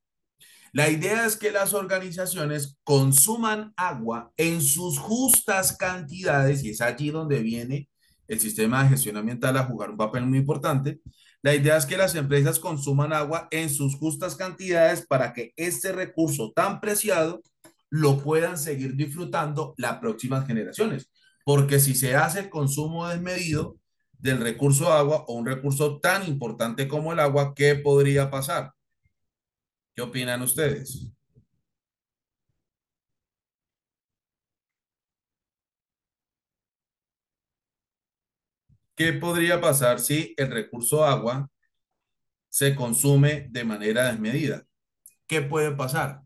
A: La idea es que las organizaciones consuman agua en sus justas cantidades y es allí donde viene el sistema de gestión ambiental a jugar un papel muy importante. La idea es que las empresas consuman agua en sus justas cantidades para que este recurso tan preciado lo puedan seguir disfrutando las próximas generaciones. Porque si se hace el consumo desmedido, del recurso agua o un recurso tan importante como el agua, ¿qué podría pasar? ¿Qué opinan ustedes? ¿Qué podría pasar si el recurso agua se consume de manera desmedida? ¿Qué puede pasar?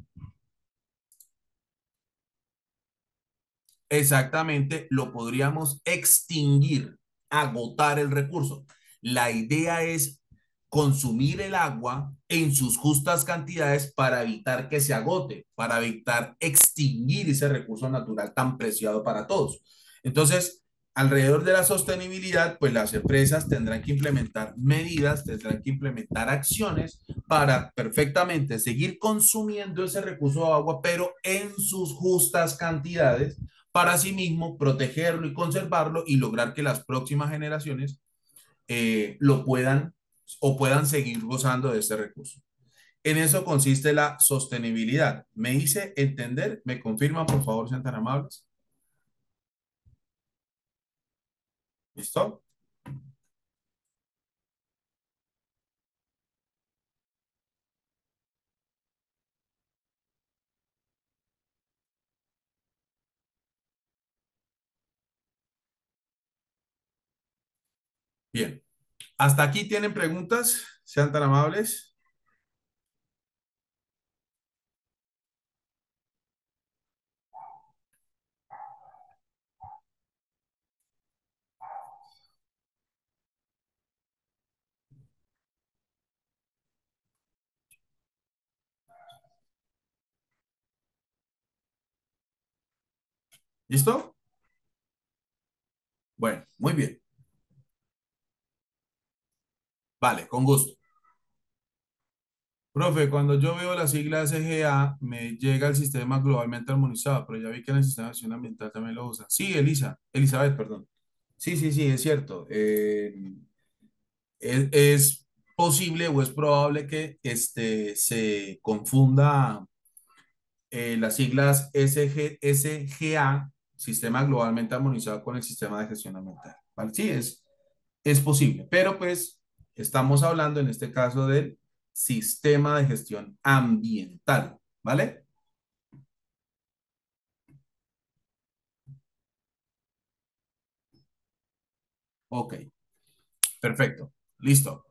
A: Exactamente, lo podríamos extinguir, agotar el recurso. La idea es consumir el agua en sus justas cantidades para evitar que se agote, para evitar extinguir ese recurso natural tan preciado para todos. Entonces, alrededor de la sostenibilidad, pues las empresas tendrán que implementar medidas, tendrán que implementar acciones para perfectamente seguir consumiendo ese recurso de agua, pero en sus justas cantidades para asimismo protegerlo y conservarlo y lograr que las próximas generaciones lo puedan o puedan seguir gozando de este recurso. En eso consiste la sostenibilidad. ¿Me hice entender? ¿Me confirman, por favor, sean tan amables? ¿Listo? Bien. ¿Hasta aquí tienen preguntas? Sean tan amables. ¿Listo? Bueno, muy bien. Vale, con gusto. Profe, cuando yo veo la sigla SGA, me llega el sistema globalmente armonizado, pero ya vi que en el sistema de acción ambiental también lo usan. Sí, Elizabeth, perdón. Sí, sí, sí, es cierto. Es posible o es probable que se confunda las siglas SGA, Sistema Globalmente Armonizado, con el Sistema de Gestión Ambiental. ¿Vale? Sí, es posible, pero pues estamos hablando en este caso del Sistema de Gestión Ambiental. ¿Vale? Ok, perfecto. Listo.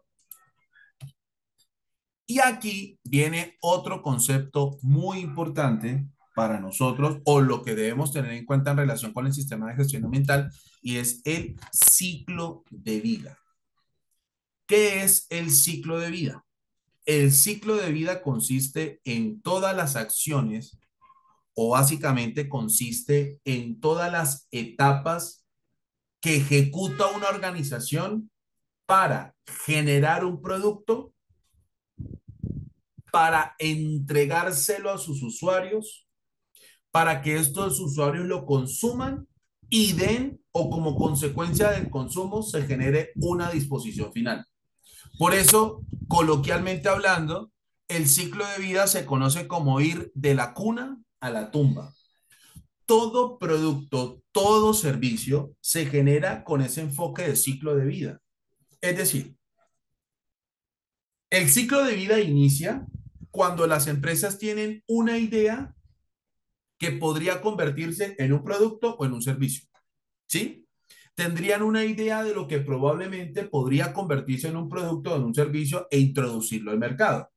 A: Y aquí viene otro concepto muy importante para nosotros o lo que debemos tener en cuenta en relación con el sistema de gestión ambiental y es el ciclo de vida. ¿Qué es el ciclo de vida? El ciclo de vida consiste en todas las acciones o básicamente consiste en todas las etapas que ejecuta una organización para generar un producto, para entregárselo a sus usuarios, para que estos usuarios lo consuman y den o como consecuencia del consumo se genere una disposición final. Por eso, coloquialmente hablando, el ciclo de vida se conoce como ir de la cuna a la tumba. Todo producto, todo servicio se genera con ese enfoque de ciclo de vida. Es decir, el ciclo de vida inicia cuando las empresas tienen una idea que podría convertirse en un producto o en un servicio. ¿Sí? Tendrían una idea de lo que probablemente podría convertirse en un producto o en un servicio e introducirlo al mercado.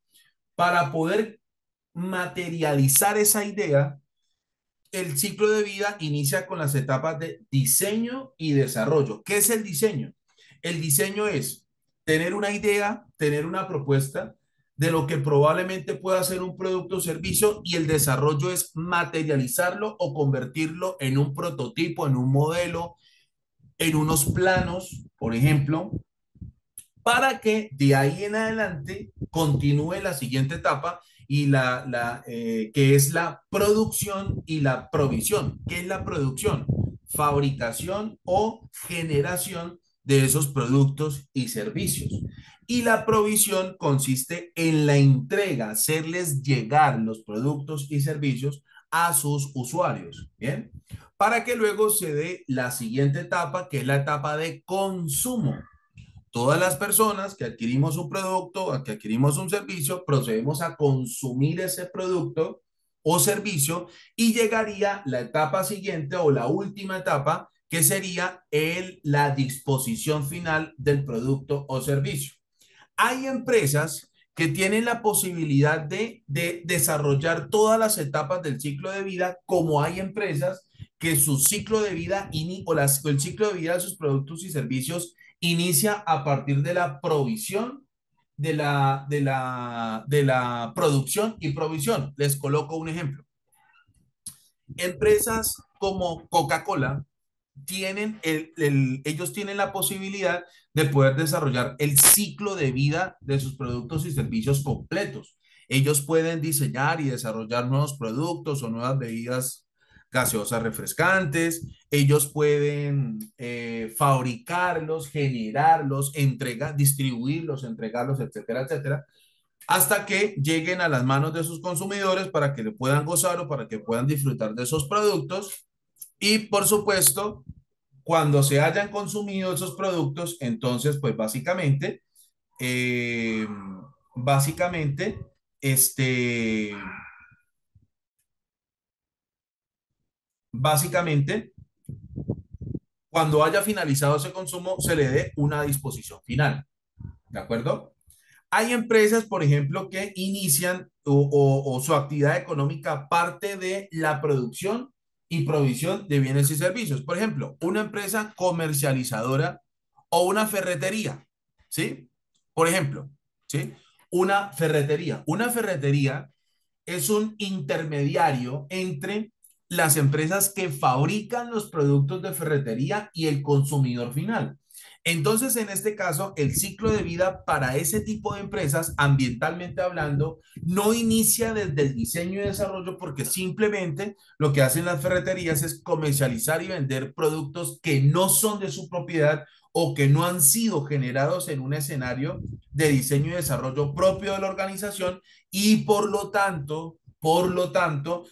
A: Para poder materializar esa idea, el ciclo de vida inicia con las etapas de diseño y desarrollo. ¿Qué es el diseño? El diseño es tener una idea, tener una propuesta de lo que probablemente pueda ser un producto o servicio y el desarrollo es materializarlo o convertirlo en un prototipo, en un modelo, en unos planos, por ejemplo, para que de ahí en adelante continúe la siguiente etapa y que es la producción y la provisión. ¿Qué es la producción? Fabricación o generación de esos productos y servicios. Y la provisión consiste en la entrega, hacerles llegar los productos y servicios a sus usuarios. Bien. para que luego se dé la siguiente etapa, que es la etapa de consumo. Todas las personas que adquirimos un producto, que adquirimos un servicio, procedemos a consumir ese producto o servicio y llegaría la etapa siguiente o la última etapa, que sería la disposición final del producto o servicio. Hay empresas que tienen la posibilidad de desarrollar todas las etapas del ciclo de vida, como hay empresas que su ciclo de vida o el ciclo de vida de sus productos y servicios inicia a partir de la provisión de la producción y provisión. Les coloco un ejemplo. Empresas como Coca-Cola ellos tienen la posibilidad de poder desarrollar el ciclo de vida de sus productos y servicios completos. Ellos pueden diseñar y desarrollar nuevos productos o nuevas bebidas gaseosas refrescantes. Ellos pueden fabricarlos, generarlos, distribuirlos, entregarlos, etcétera, etcétera, hasta que lleguen a las manos de sus consumidores para que le puedan gozar o para que puedan disfrutar de esos productos. Y por supuesto, cuando se hayan consumido esos productos, entonces, pues eh, básicamente, este, básicamente, cuando haya finalizado ese consumo, se le dé una disposición final. ¿De acuerdo? Hay empresas, por ejemplo, que inician o su actividad económica parte de la producción y provisión de bienes y servicios. Por ejemplo, una empresa comercializadora o una ferretería, ¿sí? Por ejemplo, ¿sí? Una ferretería. Una ferretería es un intermediario entre las empresas que fabrican los productos de ferretería y el consumidor final. Entonces, en este caso, el ciclo de vida para ese tipo de empresas, ambientalmente hablando, no inicia desde el diseño y desarrollo, porque simplemente lo que hacen las ferreterías es comercializar y vender productos que no son de su propiedad o que no han sido generados en un escenario de diseño y desarrollo propio de la organización, y por lo tanto,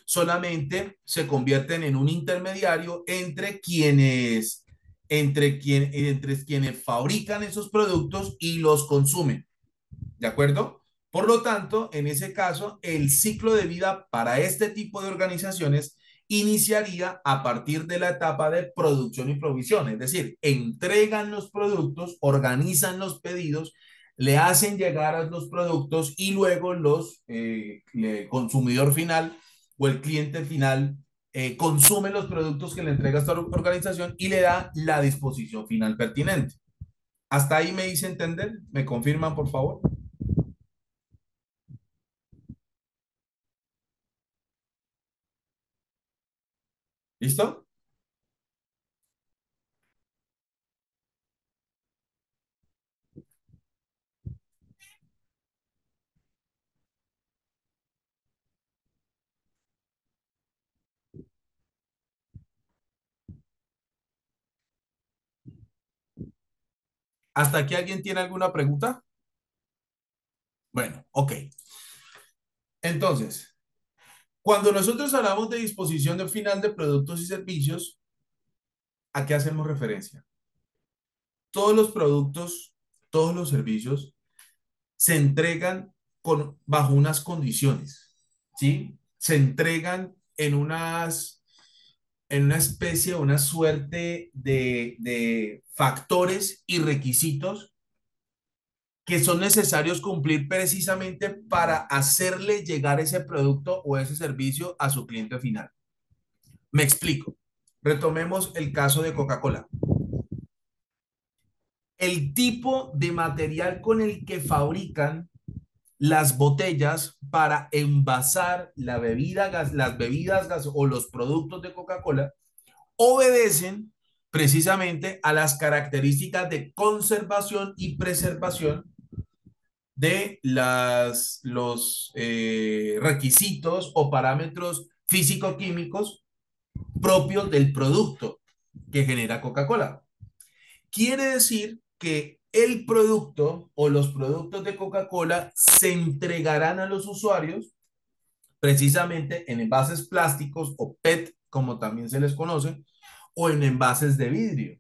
A: solamente se convierten en un intermediario entre quienes fabrican esos productos y los consumen. ¿De acuerdo? Por lo tanto, en ese caso, el ciclo de vida para este tipo de organizaciones iniciaría a partir de la etapa de producción y provisión, es decir, entregan los productos, organizan los pedidos, le hacen llegar a los productos y luego el consumidor final o el cliente final consume los productos que le entrega esta organización y le da la disposición final pertinente. ¿Hasta ahí me hice entender? ¿Me confirman, por favor? ¿Listo? ¿Hasta aquí alguien tiene alguna pregunta? Bueno, ok. Entonces, cuando nosotros hablamos de disposición de final de productos y servicios, ¿a qué hacemos referencia? Todos los productos, todos los servicios se entregan bajo unas condiciones, ¿sí? Se entregan en una especie, una suerte de factores y requisitos que son necesarios cumplir precisamente para hacerle llegar ese producto o ese servicio a su cliente final. Me explico. Retomemos el caso de Coca-Cola. El tipo de material con el que fabrican las botellas para envasar las bebidas gas o los productos de Coca-Cola obedecen precisamente a las características de conservación y preservación de los requisitos o parámetros físico-químicos propios del producto que genera Coca-Cola. Quiere decir que el producto o los productos de Coca-Cola se entregarán a los usuarios precisamente en envases plásticos o PET como también se les conoce, o en envases de vidrio,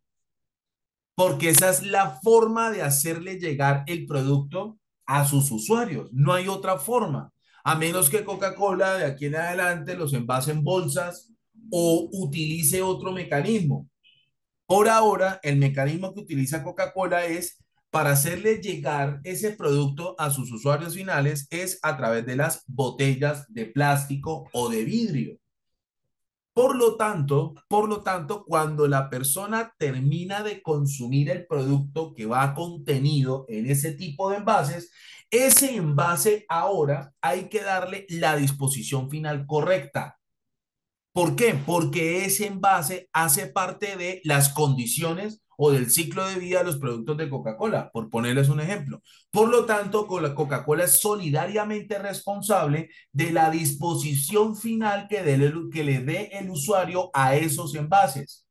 A: porque esa es la forma de hacerle llegar el producto a sus usuarios. No hay otra forma, a menos que Coca-Cola de aquí en adelante los envase en bolsas o utilice otro mecanismo. Por ahora, el mecanismo que utiliza Coca-Cola es para hacerle llegar ese producto a sus usuarios finales es a través de las botellas de plástico o de vidrio. Por lo tanto, cuando la persona termina de consumir el producto que va contenido en ese tipo de envases, ese envase ahora hay que darle la disposición final correcta. ¿Por qué? Porque ese envase hace parte de las condiciones o del ciclo de vida de los productos de Coca-Cola, por ponerles un ejemplo. Por lo tanto, Coca-Cola es solidariamente responsable de la disposición final que le dé el usuario a esos envases.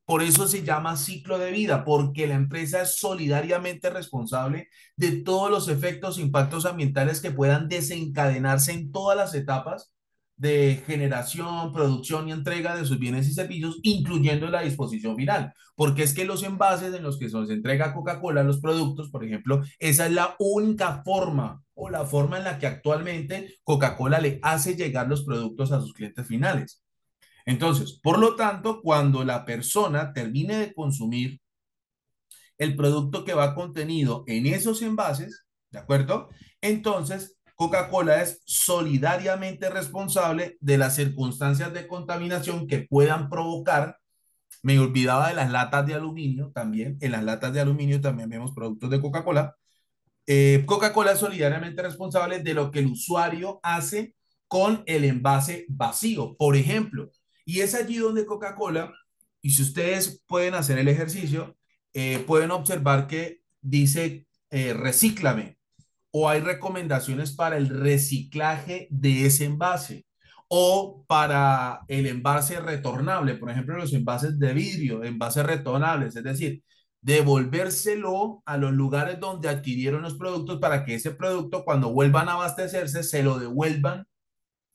A: Por eso se llama ciclo de vida, porque la empresa es solidariamente responsable de todos los efectos, impactos ambientales que puedan desencadenarse en todas las etapas de generación, producción y entrega de sus bienes y servicios, incluyendo la disposición final. Porque es que los envases en los que se nos entrega Coca-Cola, los productos, por ejemplo, esa es la única forma o la forma en la que actualmente Coca-Cola le hace llegar los productos a sus clientes finales. Entonces, por lo tanto, cuando la persona termine de consumir el producto que va contenido en esos envases, ¿de acuerdo? Entonces, Coca-Cola es solidariamente responsable de las circunstancias de contaminación que puedan provocar. Me olvidaba de las latas de aluminio también. En las latas de aluminio también vemos productos de Coca-Cola. Coca-Cola es solidariamente responsable de lo que el usuario hace con el envase vacío, por ejemplo. Y es allí donde Coca-Cola, y si ustedes pueden hacer el ejercicio, pueden observar que dice recíclame o hay recomendaciones para el reciclaje de ese envase o para el envase retornable, por ejemplo, los envases de vidrio, envases retornables, es decir, devolvérselo a los lugares donde adquirieron los productos para que ese producto cuando vuelvan a abastecerse se lo devuelvan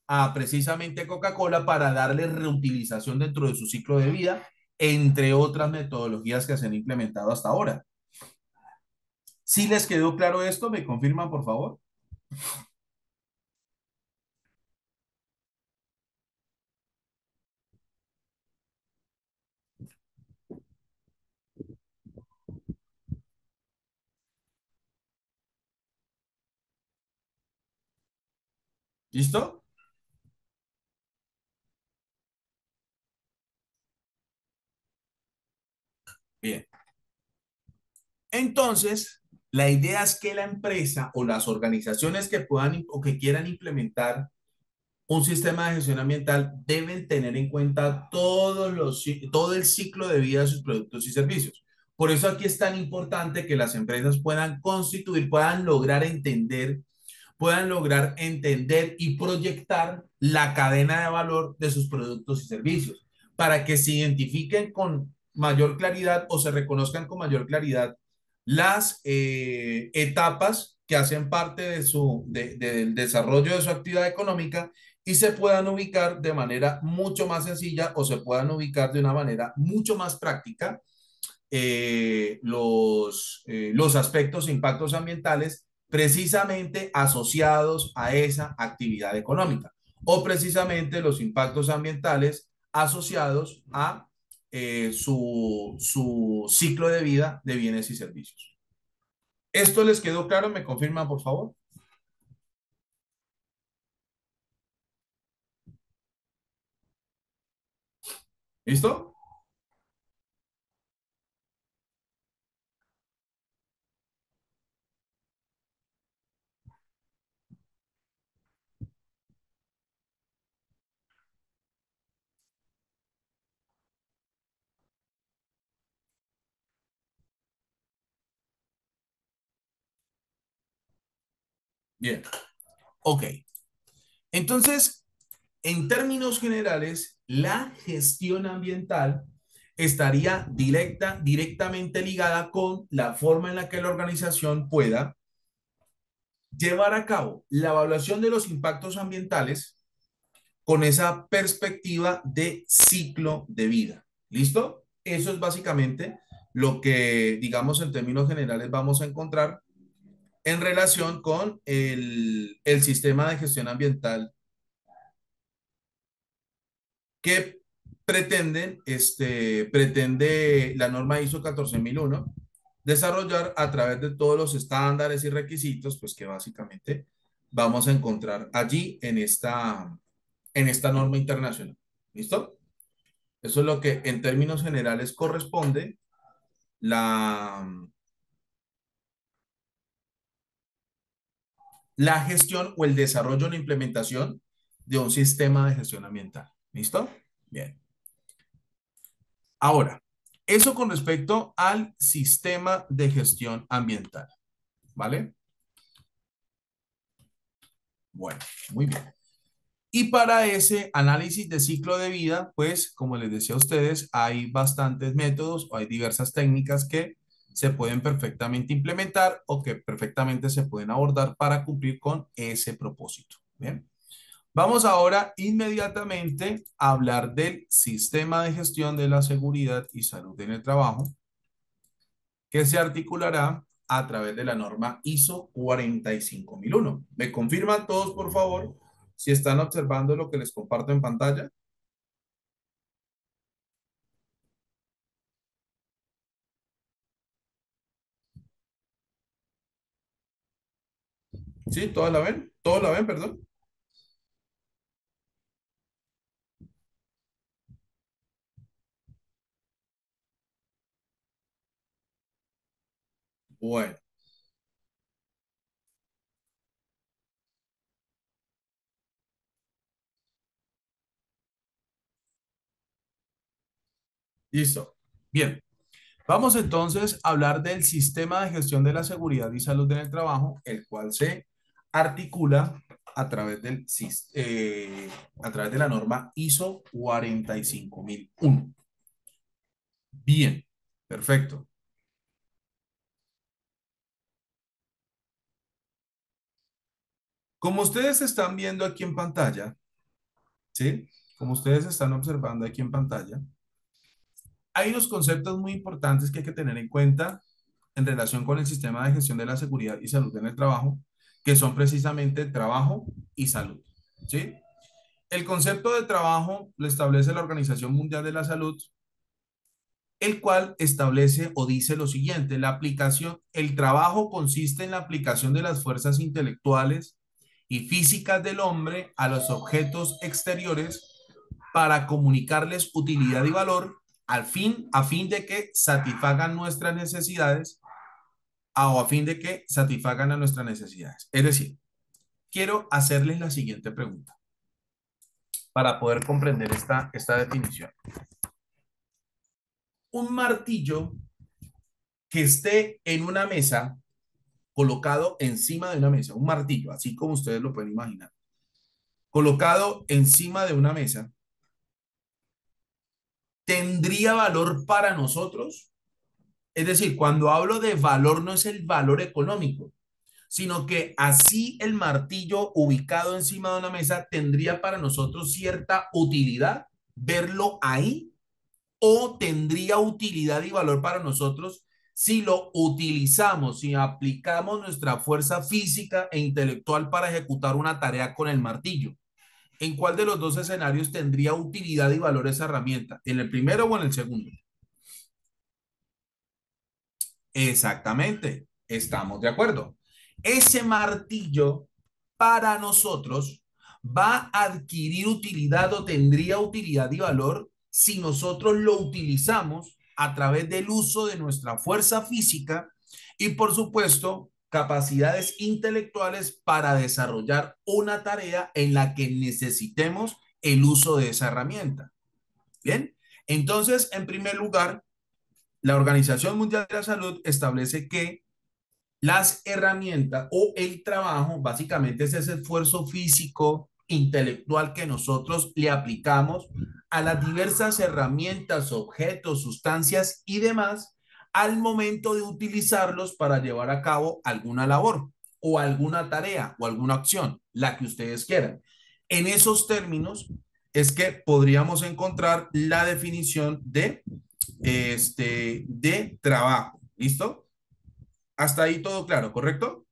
A: a precisamente Coca-Cola para darle reutilización dentro de su ciclo de vida, entre otras metodologías que se han implementado hasta ahora. Si les quedó claro esto, ¿me confirman, por favor? ¿Listo? Bien. Entonces, la idea es que la empresa o las organizaciones que puedan o que quieran implementar un sistema de gestión ambiental deben tener en cuenta todo el ciclo de vida de sus productos y servicios. Por eso aquí es tan importante que las empresas puedan constituir, puedan lograr entender y proyectar la cadena de valor de sus productos y servicios para que se identifiquen con mayor claridad o se reconozcan con mayor claridad las etapas que hacen parte del desarrollo de su actividad económica y se puedan ubicar de manera mucho más sencilla o se puedan ubicar de una manera mucho más práctica los aspectos e impactos ambientales precisamente asociados a esa actividad económica o precisamente los impactos ambientales asociados a su ciclo de vida de bienes y servicios. ¿Esto les quedó claro? ¿Me confirman, por favor? ¿Listo? Bien, ok. Entonces, en términos generales, la gestión ambiental estaría directamente ligada con la forma en la que la organización pueda llevar a cabo la evaluación de los impactos ambientales con esa perspectiva de ciclo de vida. ¿Listo? Eso es básicamente lo que, digamos, en términos generales vamos a encontrar en relación con el sistema de gestión ambiental que pretende la norma ISO 14001 desarrollar a través de todos los estándares y requisitos, pues que básicamente vamos a encontrar allí en esta norma internacional. ¿Listo? Eso es lo que en términos generales corresponde la, la gestión o el desarrollo o la implementación de un sistema de gestión ambiental. ¿Listo? Bien. Ahora, eso con respecto al sistema de gestión ambiental, ¿vale? Bueno, muy bien. Y para ese análisis de ciclo de vida, pues, como les decía a ustedes, hay bastantes métodos o hay diversas técnicas que se pueden perfectamente implementar o que perfectamente se pueden abordar para cumplir con ese propósito. Bien. Vamos ahora inmediatamente a hablar del sistema de gestión de la seguridad y salud en el trabajo, que se articulará a través de la norma ISO 45001. ¿Me confirman todos, por favor, si están observando lo que les comparto en pantalla? ¿Sí? ¿Todas la ven? ¿Todos la ven, perdón? Bueno, listo. Bien, vamos entonces a hablar del sistema de gestión de la seguridad y salud en el trabajo, el cual se articula a través a través de la norma ISO 45001. Bien, perfecto. Como ustedes están viendo aquí en pantalla, ¿sí? Como ustedes están observando aquí en pantalla, hay unos conceptos muy importantes que hay que tener en cuenta en relación con el sistema de gestión de la seguridad y salud en el trabajo, que son precisamente trabajo y salud, ¿sí? El concepto de trabajo lo establece la Organización Mundial de la Salud, el cual establece o dice lo siguiente: la aplicación, el trabajo consiste en la aplicación de las fuerzas intelectuales y físicas del hombre a los objetos exteriores para comunicarles utilidad y valor a fin de que satisfagan nuestras necesidades o a fin de que satisfagan a nuestras necesidades. Es decir, quiero hacerles la siguiente pregunta para poder comprender esta definición. Un martillo que esté en una mesa, colocado encima de una mesa, un martillo, así como ustedes lo pueden imaginar, colocado encima de una mesa, ¿tendría valor para nosotros? Es decir, cuando hablo de valor no es el valor económico, sino que así el martillo ubicado encima de una mesa tendría para nosotros cierta utilidad verlo ahí, o tendría utilidad y valor para nosotros si lo utilizamos, si aplicamos nuestra fuerza física e intelectual para ejecutar una tarea con el martillo. ¿En cuál de los dos escenarios tendría utilidad y valor esa herramienta? ¿En el primero o en el segundo? Exactamente, estamos de acuerdo. Ese martillo para nosotros va a adquirir utilidad o tendría utilidad y valor si nosotros lo utilizamos a través del uso de nuestra fuerza física y, por supuesto, capacidades intelectuales para desarrollar una tarea en la que necesitemos el uso de esa herramienta. Bien, entonces, en primer lugar, la Organización Mundial de la Salud establece que las herramientas o el trabajo básicamente es ese esfuerzo físico, intelectual que nosotros le aplicamos a las diversas herramientas, objetos, sustancias y demás al momento de utilizarlos para llevar a cabo alguna labor o alguna tarea o alguna acción, la que ustedes quieran. En esos términos es que podríamos encontrar la definición de trabajo. ¿Listo? Hasta ahí todo claro, ¿correcto?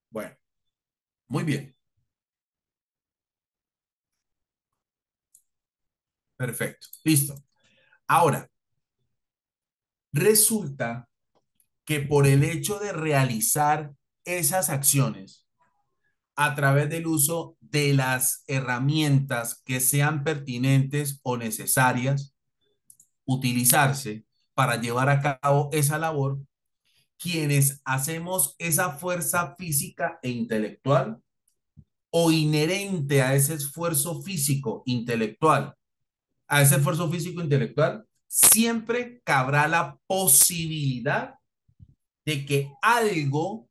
A: Bueno, muy bien. Perfecto. Listo. Ahora, resulta que por el hecho de realizar esas acciones a través del uso de las herramientas que sean pertinentes o necesarias utilizarse para llevar a cabo esa labor, quienes hacemos esa fuerza física e intelectual o inherente a ese esfuerzo físico intelectual, siempre cabrá la posibilidad de que algo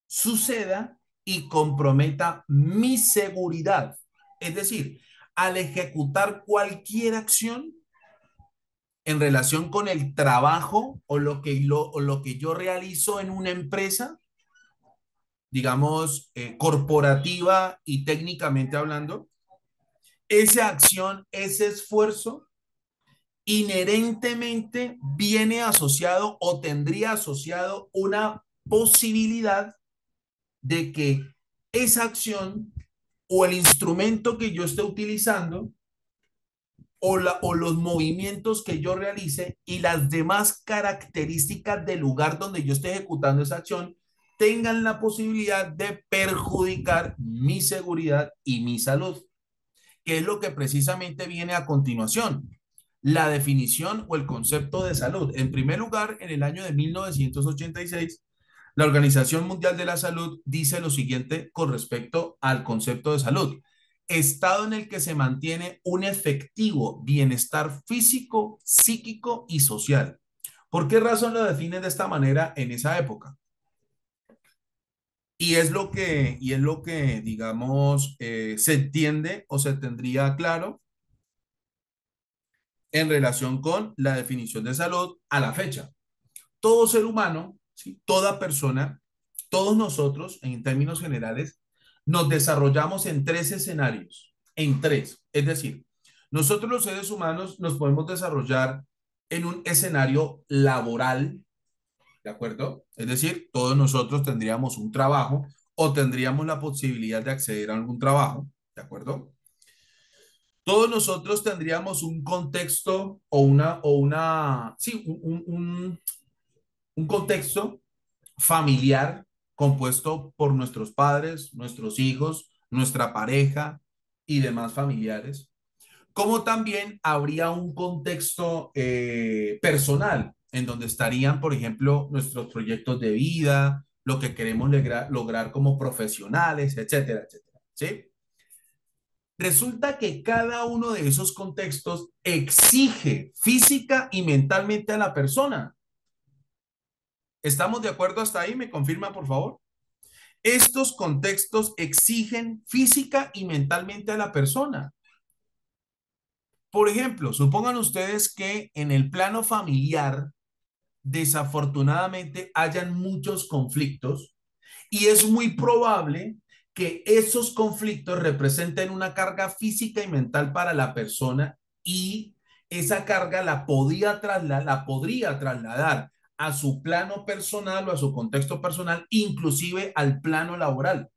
A: suceda y comprometa mi seguridad. Es decir, al ejecutar cualquier acción en relación con el trabajo o lo que yo realizo en una empresa, digamos, corporativa y técnicamente hablando, esa acción, ese esfuerzo, inherentemente viene asociado o tendría asociado una posibilidad de que esa acción o el instrumento que yo esté utilizando o los movimientos que yo realice y las demás características del lugar donde yo esté ejecutando esa acción tengan la posibilidad de perjudicar mi seguridad y mi salud, que es lo que precisamente viene a continuación. La definición o el concepto de salud. En primer lugar, en el año de 1986, la Organización Mundial de la Salud dice lo siguiente con respecto al concepto de salud: estado en el que se mantiene un efectivo bienestar físico, psíquico y social. ¿Por qué razón lo definen de esta manera en esa época? Y es lo que digamos, se entiende o se tendría claro en relación con la definición de salud a la fecha. Todo ser humano, ¿sí? Toda persona, todos nosotros, en términos generales, nos desarrollamos en tres escenarios, en tres. Es decir, nosotros los seres humanos nos podemos desarrollar en un escenario laboral, ¿de acuerdo? Es decir, todos nosotros tendríamos un trabajo o tendríamos la posibilidad de acceder a algún trabajo, ¿de acuerdo? Todos nosotros tendríamos un contexto sí, un contexto familiar compuesto por nuestros padres, nuestros hijos, nuestra pareja y demás familiares, como también habría un contexto personal en donde estarían, por ejemplo, nuestros proyectos de vida, lo que queremos lograr como profesionales, etcétera, etcétera. ¿Sí? Resulta que cada uno de esos contextos exige física y mentalmente a la persona. ¿Estamos de acuerdo hasta ahí? ¿Me confirma, por favor? Estos contextos exigen física y mentalmente a la persona. Por ejemplo, supongan ustedes que en el plano familiar desafortunadamente hayan muchos conflictos y es muy probable que esos conflictos representen una carga física y mental para la persona y esa carga la podría trasladar a su plano personal o a su contexto personal, inclusive al plano laboral.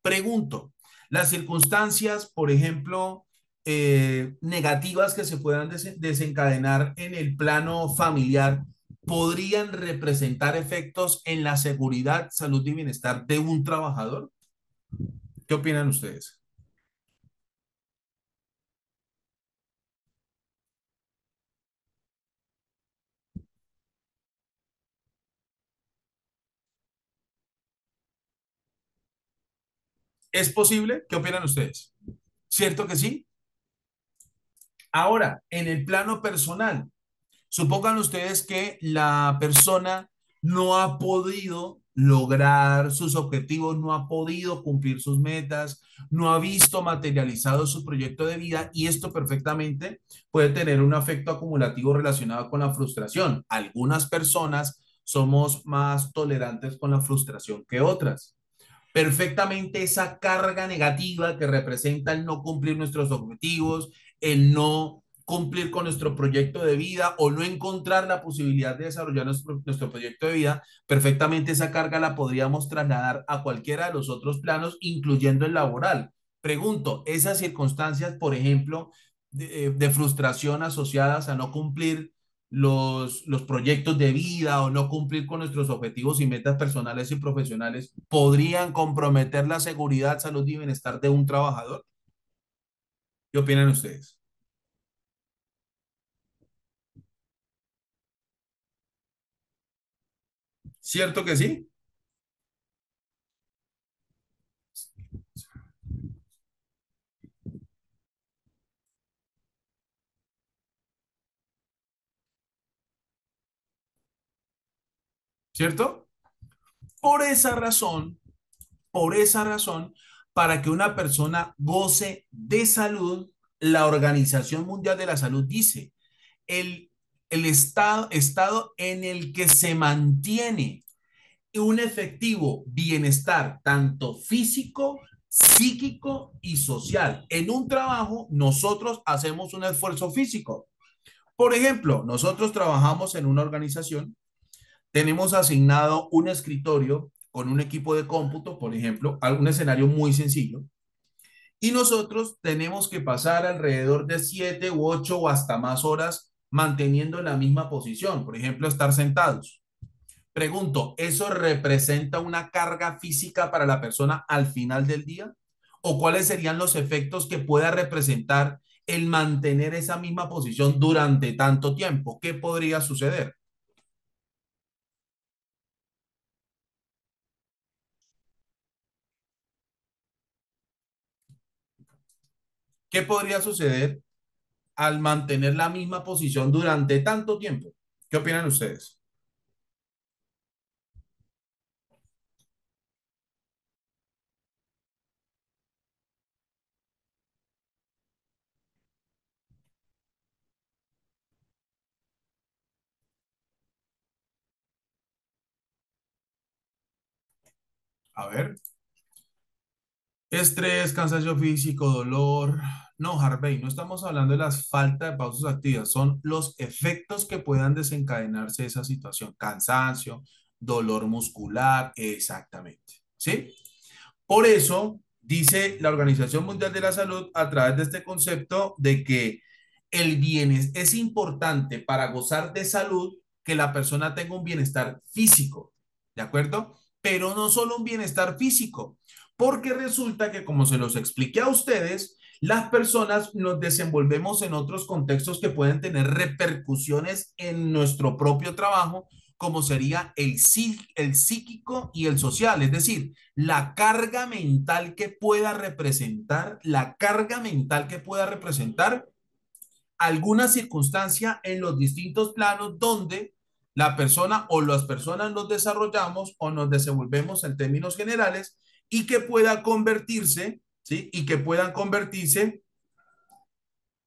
A: Pregunto, las circunstancias, por ejemplo, negativas que se puedan desencadenar en el plano familiar, ¿podrían representar efectos en la seguridad, salud y bienestar de un trabajador? ¿Qué opinan ustedes? ¿Es posible? ¿Qué opinan ustedes? ¿Cierto que sí? Ahora, en el plano personal, supongan ustedes que la persona no ha podido lograr sus objetivos, no ha podido cumplir sus metas, no ha visto materializado su proyecto de vida y esto perfectamente puede tener un efecto acumulativo relacionado con la frustración. Algunas personas somos más tolerantes con la frustración que otras. Perfectamente esa carga negativa que representa el no cumplir nuestros objetivos, el no cumplir con nuestro proyecto de vida o no encontrar la posibilidad de desarrollar nuestro proyecto de vida, perfectamente esa carga la podríamos trasladar a cualquiera de los otros planos, incluyendo el laboral. Pregunto, esas circunstancias, por ejemplo, de frustración asociadas a no cumplir los proyectos de vida o no cumplir con nuestros objetivos y metas personales y profesionales podrían comprometer la seguridad, salud y bienestar de un trabajador. ¿Qué opinan ustedes? ¿Cierto que sí? ¿Cierto? Por esa razón, por esa razón, para que una persona goce de salud, la Organización Mundial de la Salud dice, el, el estado en el que se mantiene un efectivo bienestar tanto físico, psíquico y social. En un trabajo, nosotros hacemos un esfuerzo físico. Por ejemplo, nosotros trabajamos en una organización, tenemos asignado un escritorio con un equipo de cómputo, por ejemplo, algún escenario muy sencillo, y nosotros tenemos que pasar alrededor de 7 u 8 o hasta más horas manteniendo la misma posición, por ejemplo, estar sentados. Pregunto, ¿eso representa una carga física para la persona al final del día? ¿O cuáles serían los efectos que pueda representar el mantener esa misma posición durante tanto tiempo? ¿Qué podría suceder? ¿Qué podría suceder al mantener la misma posición durante tanto tiempo? ¿Qué opinan ustedes? A ver. Estrés, cansancio físico, dolor. No, Harvey, no estamos hablando de las falta de pausas activas, son los efectos que puedan desencadenarse de esa situación. Cansancio, dolor muscular, exactamente. ¿Sí? Por eso dice la Organización Mundial de la Salud a través de este concepto de que el bienestar es importante para gozar de salud que la persona tenga un bienestar físico, ¿de acuerdo? Pero no solo un bienestar físico, porque resulta que como se los expliqué a ustedes, las personas nos desenvolvemos en otros contextos que pueden tener repercusiones en nuestro propio trabajo, como sería el psíquico y el social, es decir, la carga mental que pueda representar, la carga mental que pueda representar alguna circunstancia en los distintos planos donde la persona o las personas nos desarrollamos o nos desenvolvemos en términos generales y que pueda convertirse, ¿sí? Y que puedan convertirse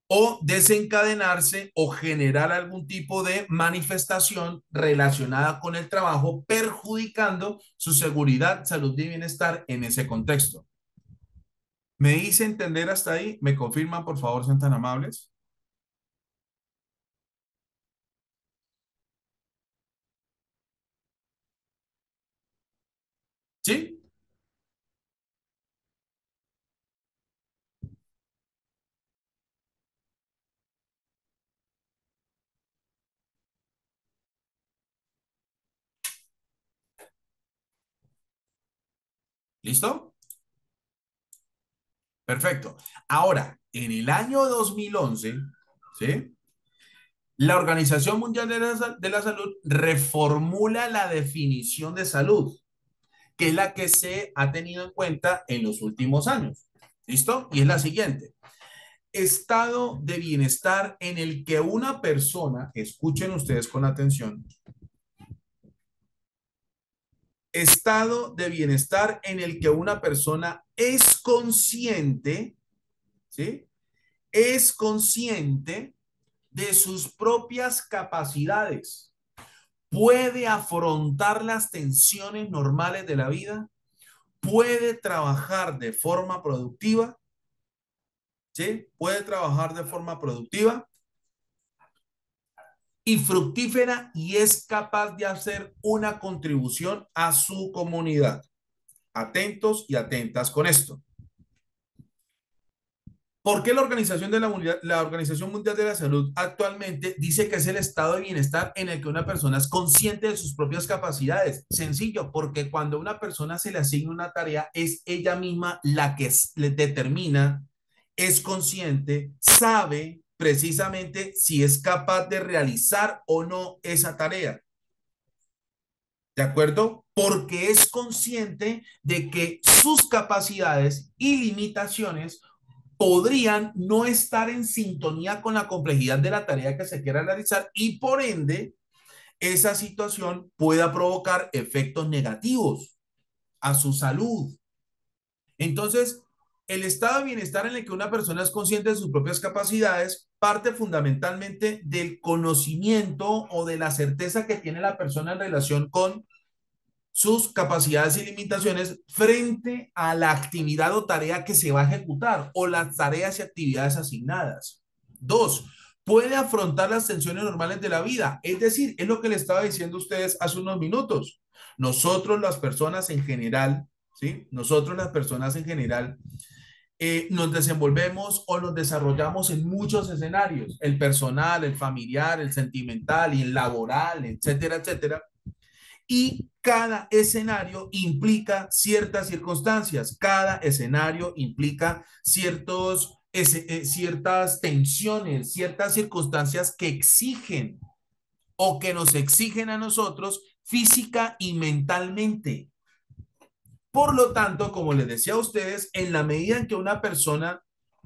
A: o desencadenarse o generar algún tipo de manifestación relacionada con el trabajo, perjudicando su seguridad, salud y bienestar en ese contexto. ¿Me hice entender hasta ahí? ¿Me confirman, por favor, sean tan amables? ¿Sí? ¿Listo? Perfecto. Ahora, en el año 2011, ¿sí? La Organización Mundial de la Salud reformula la definición de salud, que es la que se ha tenido en cuenta en los últimos años. ¿Listo? Y es la siguiente. Estado de bienestar en el que una persona, escuchen ustedes con atención, Estado de bienestar en el que una persona es consciente, ¿sí? Es consciente de sus propias capacidades, puede afrontar las tensiones normales de la vida, puede trabajar de forma productiva, ¿sí? Puede trabajar de forma productiva y fructífera y es capaz de hacer una contribución a su comunidad. Atentos y atentas con esto. ¿Por qué la Organización Mundial de la Salud actualmente dice que es el estado de bienestar en el que una persona es consciente de sus propias capacidades? Sencillo, porque cuando a una persona se le asigna una tarea, es ella misma la que le determina, es consciente, sabe precisamente si es capaz de realizar o no esa tarea. ¿De acuerdo? Porque es consciente de que sus capacidades y limitaciones podrían no estar en sintonía con la complejidad de la tarea que se quiera realizar y por ende esa situación pueda provocar efectos negativos a su salud. Entonces, el estado de bienestar en el que una persona es consciente de sus propias capacidades parte fundamentalmente del conocimiento o de la certeza que tiene la persona en relación con sus capacidades y limitaciones frente a la actividad o tarea que se va a ejecutar o las tareas y actividades asignadas. Dos, puede afrontar las tensiones normales de la vida. Es decir, es lo que le estaba diciendo a ustedes hace unos minutos. Nosotros las personas en general, ¿sí? Nosotros las personas en general nos desenvolvemos o nos desarrollamos en muchos escenarios, el personal, el familiar, el sentimental y el laboral, etcétera, etcétera. Y cada escenario implica ciertas circunstancias, cada escenario implica ciertas tensiones, ciertas circunstancias que exigen o que nos exigen a nosotros física y mentalmente. Por lo tanto, como les decía a ustedes, en la medida en que una persona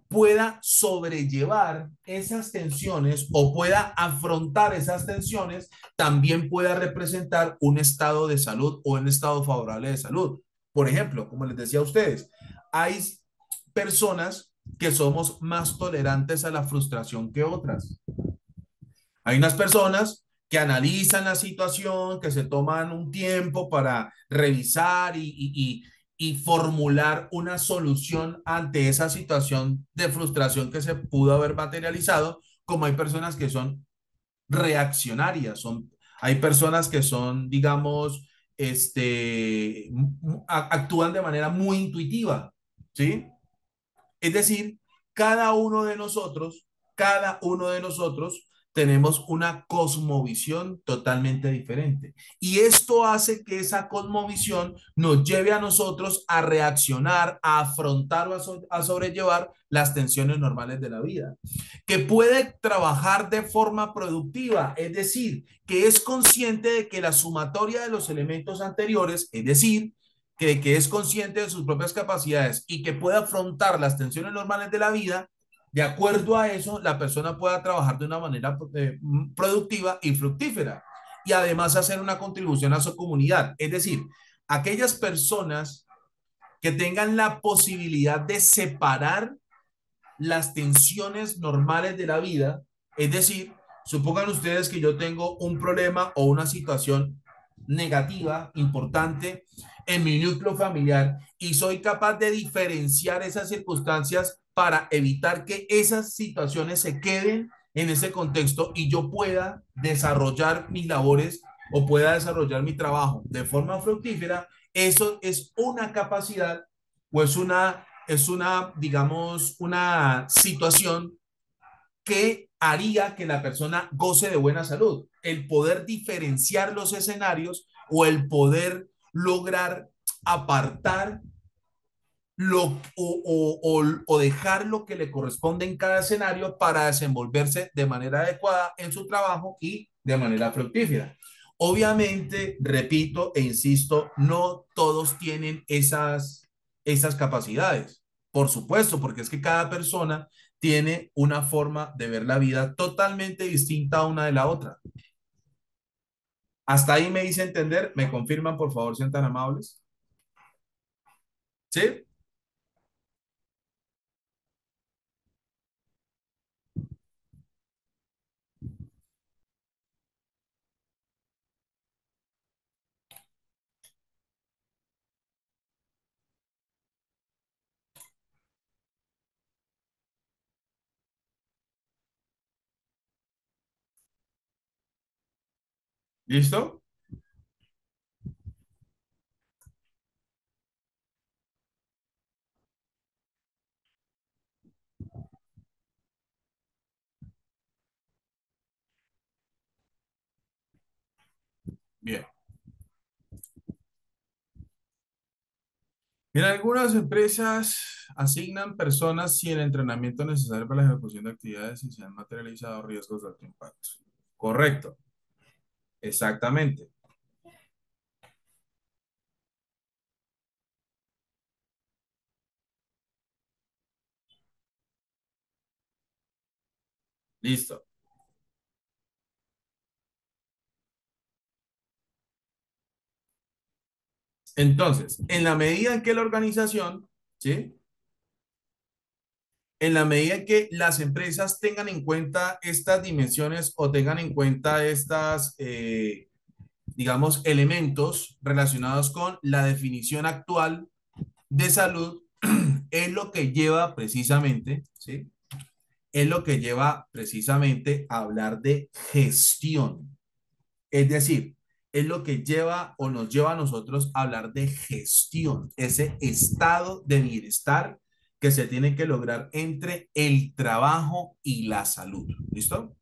A: pueda sobrellevar esas tensiones o pueda afrontar esas tensiones, también pueda representar un estado de salud o un estado favorable de salud. Por ejemplo, como les decía a ustedes, hay personas que somos más tolerantes a la frustración que otras. Hay unas personas que analizan la situación, que se toman un tiempo para revisar y formular una solución ante esa situación de frustración que se pudo haber materializado, como hay personas que son reaccionarias, hay personas que son, digamos, actúan de manera muy intuitiva, ¿sí? Es decir, cada uno de nosotros tenemos una cosmovisión totalmente diferente. Y esto hace que esa cosmovisión nos lleve a nosotros a reaccionar, a afrontar o a sobrellevar las tensiones normales de la vida. Que puede trabajar de forma productiva, es decir, que es consciente de que la sumatoria de los elementos anteriores, es decir, que es consciente de sus propias capacidades y que pueda afrontar las tensiones normales de la vida, de acuerdo a eso, la persona pueda trabajar de una manera productiva y fructífera y además hacer una contribución a su comunidad. Es decir, aquellas personas que tengan la posibilidad de separar las tensiones normales de la vida, es decir, supongan ustedes que yo tengo un problema o una situación negativa, importante en mi núcleo familiar y soy capaz de diferenciar esas circunstancias para evitar que esas situaciones se queden en ese contexto y yo pueda desarrollar mis labores o pueda desarrollar mi trabajo de forma fructífera, eso es una capacidad o digamos, una situación que haría que la persona goce de buena salud. El poder diferenciar los escenarios o el poder lograr apartar o dejar lo que le corresponde en cada escenario para desenvolverse de manera adecuada en su trabajo y de manera fructífera. Obviamente, repito e insisto, no todos tienen esas capacidades. Por supuesto, porque es que cada persona tiene una forma de ver la vida totalmente distinta a una de la otra. Hasta ahí me hice entender. ¿Me confirman, por favor, sean tan amables? ¿Sí? ¿Listo? Bien. En algunas empresas asignan personas sin el entrenamiento necesario para la ejecución de actividades y se han materializado riesgos de alto impacto. Correcto, exactamente. Listo. Entonces, en la medida en que la organización, ¿sí? En la medida en que las empresas tengan en cuenta estas dimensiones o tengan en cuenta estas, digamos, elementos relacionados con la definición actual de salud, es lo que lleva precisamente, ¿sí? Es lo que lleva precisamente a hablar de gestión. Es decir, es lo que lleva o nos lleva a nosotros a hablar de gestión, ese estado de bienestar que se tiene que lograr entre el trabajo y la salud. ¿Listo?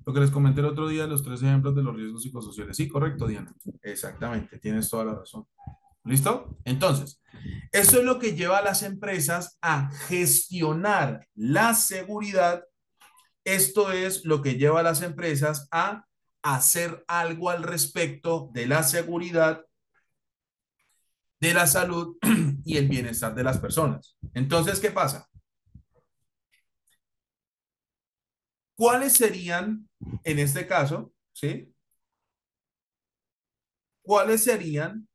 A: Lo que les comenté el otro día, los tres ejemplos de los riesgos psicosociales. Sí, correcto, Diana. Exactamente, tienes toda la razón. ¿Listo? Entonces, eso es lo que lleva a las empresas a gestionar la seguridad. Esto es lo que lleva a las empresas a hacer algo al respecto de la seguridad, de la salud y el bienestar de las personas. Entonces, ¿qué pasa? ¿Cuáles serían, en este caso, ¿sí? ¿Cuáles serían,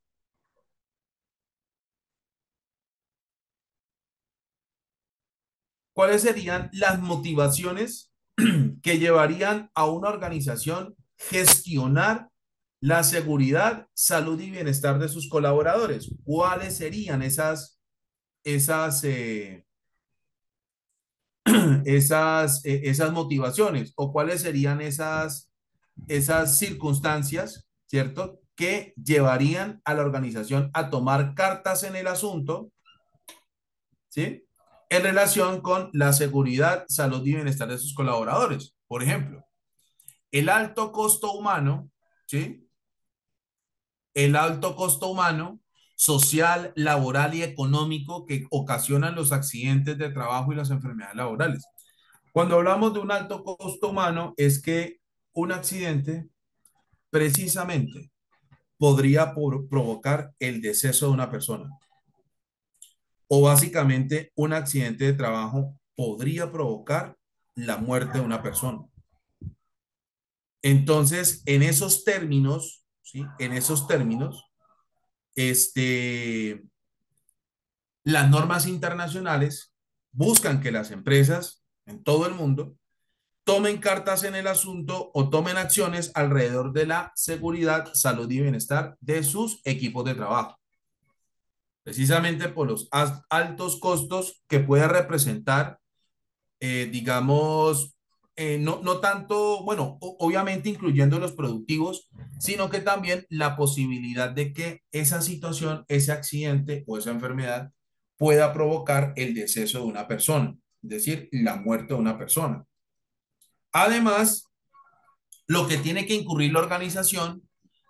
A: cuáles serían las motivaciones que llevarían a una organización gestionar la seguridad, salud y bienestar de sus colaboradores? ¿Cuáles serían esas esas motivaciones o cuáles serían esas circunstancias, ¿cierto? Que llevarían a la organización a tomar cartas en el asunto, ¿sí? En relación con la seguridad, salud y bienestar de sus colaboradores. Por ejemplo, el alto costo humano, ¿sí? El alto costo humano, social, laboral y económico que ocasionan los accidentes de trabajo y las enfermedades laborales. Cuando hablamos de un alto costo humano, es que un accidente precisamente podría provocar el deceso de una persona o básicamente un accidente de trabajo podría provocar la muerte de una persona. Entonces, en esos términos, ¿sí? En esos términos, este, las normas internacionales buscan que las empresas en todo el mundo tomen cartas en el asunto o tomen acciones alrededor de la seguridad, salud y bienestar de sus equipos de trabajo, precisamente por los altos costos que puede representar, digamos, no tanto, bueno, obviamente incluyendo los productivos, sino que también la posibilidad de que esa situación, ese accidente o esa enfermedad pueda provocar el deceso de una persona, es decir, la muerte de una persona. Además, lo que tiene que incurrir la organización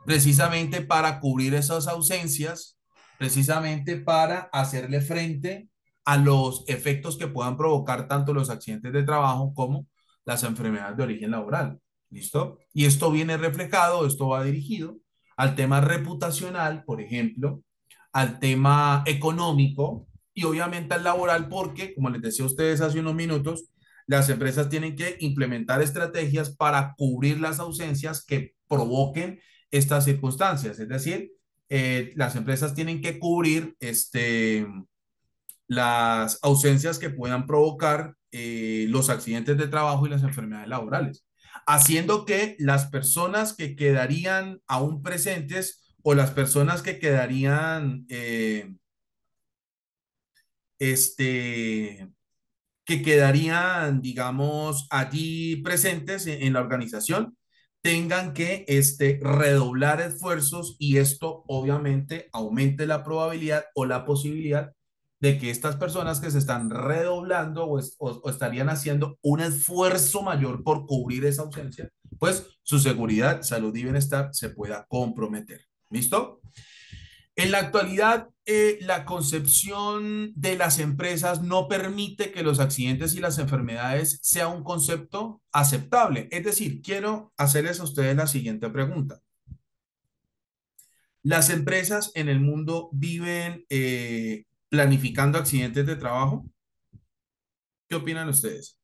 A: precisamente para cubrir esas ausencias, precisamente para hacerle frente a los efectos que puedan provocar tanto los accidentes de trabajo como las enfermedades de origen laboral. ¿Listo? Y esto viene reflejado, esto va dirigido al tema reputacional, por ejemplo, al tema económico y obviamente al laboral, porque, como les decía a ustedes hace unos minutos, las empresas tienen que implementar estrategias para cubrir las ausencias que provoquen estas circunstancias. Es decir, las empresas tienen que cubrir las ausencias que puedan provocar los accidentes de trabajo y las enfermedades laborales, haciendo que las personas que quedarían aún presentes o las personas que quedarían este, digamos, allí presentes en la organización, tengan que redoblar esfuerzos y esto obviamente aumente la probabilidad o la posibilidad de que estas personas que se están redoblando o estarían haciendo un esfuerzo mayor por cubrir esa ausencia, pues su seguridad, salud y bienestar se pueda comprometer. ¿Listo? En la actualidad, la concepción de las empresas no permite que los accidentes y las enfermedades sea un concepto aceptable. Es decir, quiero hacerles a ustedes la siguiente pregunta. ¿Las empresas en el mundo viven planificando accidentes de trabajo? ¿Qué opinan ustedes?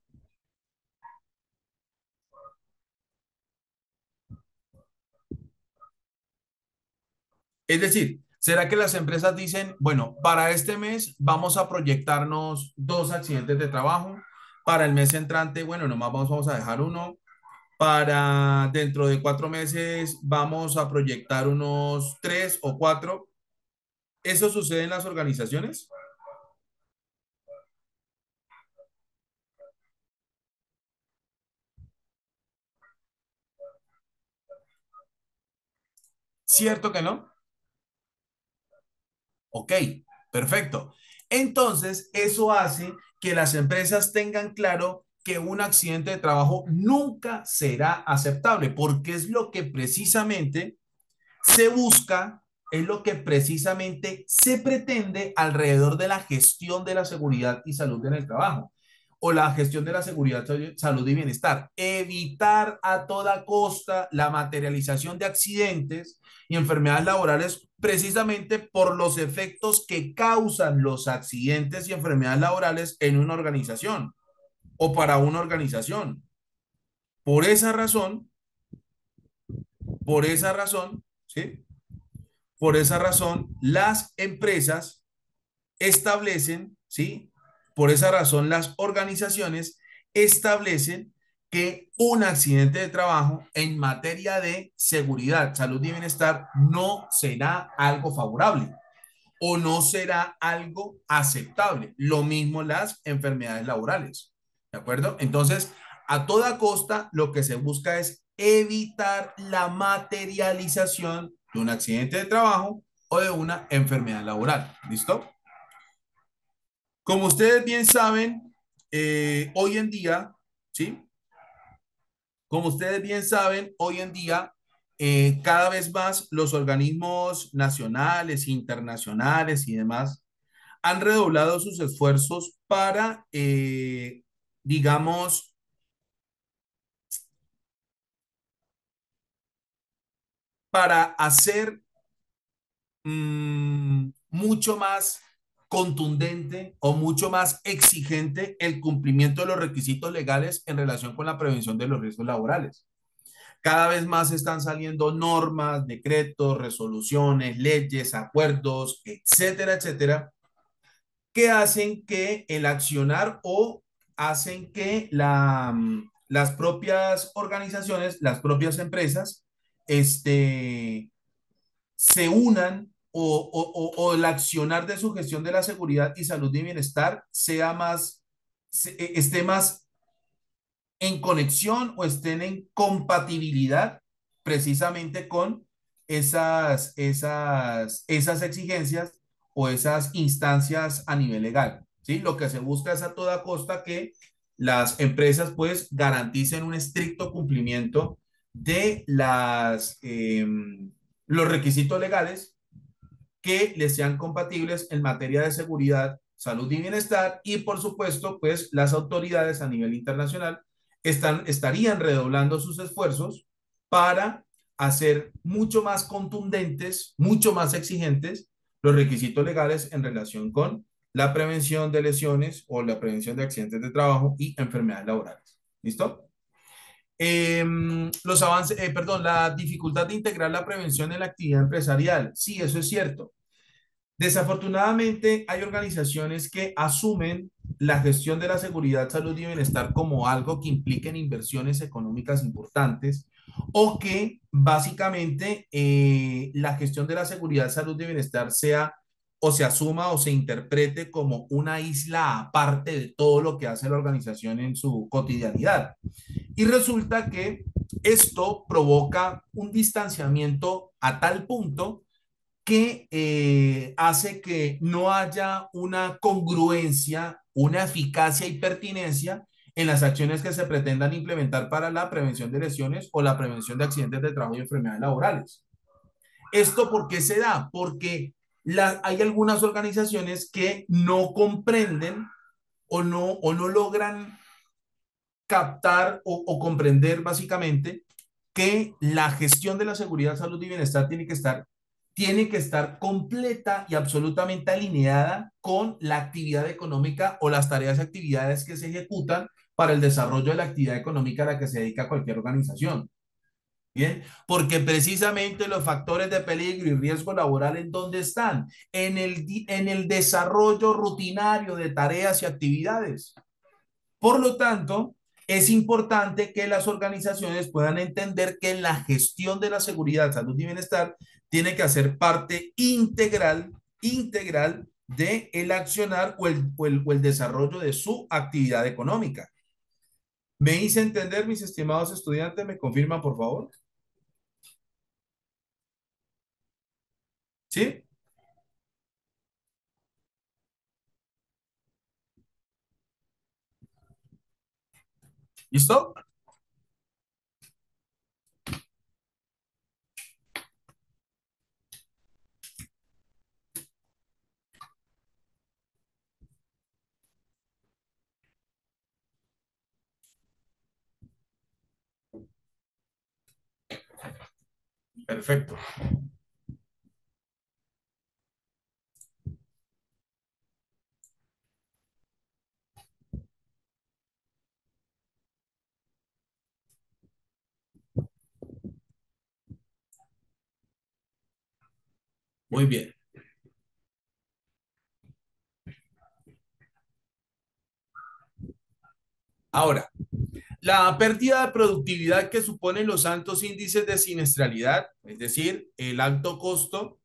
A: Es decir, ¿será que las empresas dicen, bueno, para este mes vamos a proyectarnos 2 accidentes de trabajo, para el mes entrante, bueno, nomás vamos a dejar uno, para dentro de 4 meses vamos a proyectar unos 3 o 4? ¿Eso sucede en las organizaciones? ¿Cierto que no? Ok, perfecto. Entonces, eso hace que las empresas tengan claro que un accidente de trabajo nunca será aceptable, porque es lo que precisamente se busca, es lo que precisamente se pretende alrededor de la gestión de la seguridad y salud en el trabajo o la gestión de la seguridad, salud y bienestar. Evitar a toda costa la materialización de accidentes y enfermedades laborales precisamente por los efectos que causan los accidentes y enfermedades laborales en una organización o para una organización. Por esa razón, por esa razón, ¿sí? Por esa razón, las empresas establecen, ¿sí? Por esa razón, las organizaciones establecen que un accidente de trabajo en materia de seguridad, salud y bienestar no será algo favorable o no será algo aceptable. Lo mismo las enfermedades laborales. ¿De acuerdo? Entonces, a toda costa, lo que se busca es evitar la materialización de un accidente de trabajo o de una enfermedad laboral. ¿Listo? Como ustedes bien saben, hoy en día, ¿sí? Como ustedes bien saben, hoy en día, cada vez más los organismos nacionales, internacionales y demás han redoblado sus esfuerzos para, digamos, para hacer mucho más contundente o mucho más exigente el cumplimiento de los requisitos legales en relación con la prevención de los riesgos laborales. Cada vez más están saliendo normas, decretos, resoluciones, leyes, acuerdos, etcétera, etcétera, que hacen que el accionar o hacen que las propias organizaciones, las propias empresas, se unan o el accionar de su gestión de la seguridad y salud y bienestar sea más, esté más en conexión o estén en compatibilidad precisamente con esas exigencias o esas instancias a nivel legal. ¿Sí? Lo que se busca es a toda costa que las empresas pues garanticen un estricto cumplimiento de los requisitos legales que les sean compatibles en materia de seguridad, salud y bienestar y por supuesto, pues las autoridades a nivel internacional estarían redoblando sus esfuerzos para hacer mucho más contundentes, mucho más exigentes los requisitos legales en relación con la prevención de lesiones o la prevención de accidentes de trabajo y enfermedades laborales. ¿Listo? Los avances, perdón, la dificultad de integrar la prevención en la actividad empresarial. Sí, eso es cierto. Desafortunadamente, hay organizaciones que asumen la gestión de la seguridad, salud y bienestar como algo que impliquen inversiones económicas importantes o que básicamente la gestión de la seguridad, salud y bienestar sea o se asuma o se interprete como una isla aparte de todo lo que hace la organización en su cotidianidad. Y resulta que esto provoca un distanciamiento a tal punto que hace que no haya una congruencia, una eficacia y pertinencia en las acciones que se pretendan implementar para la prevención de lesiones o la prevención de accidentes de trabajo y enfermedades laborales. ¿Esto por qué se da? Porque hay algunas organizaciones que no comprenden o no logran captar o comprender básicamente que la gestión de la seguridad, salud y bienestar tiene que estar completa y absolutamente alineada con la actividad económica o las tareas y actividades que se ejecutan para el desarrollo de la actividad económica a la que se dedica cualquier organización. Bien, porque precisamente los factores de peligro y riesgo laboral en dónde están, en el desarrollo rutinario de tareas y actividades. Por lo tanto, es importante que las organizaciones puedan entender que la gestión de la seguridad, salud y bienestar tiene que hacer parte integral de el accionar o el desarrollo de su actividad económica. ¿Me hice entender, mis estimados estudiantes? ¿Me confirman, por favor? ¿Sí? ¿Listo? Perfecto. Muy bien. Ahora, la pérdida de productividad que suponen los altos índices de siniestralidad, es decir, el alto costo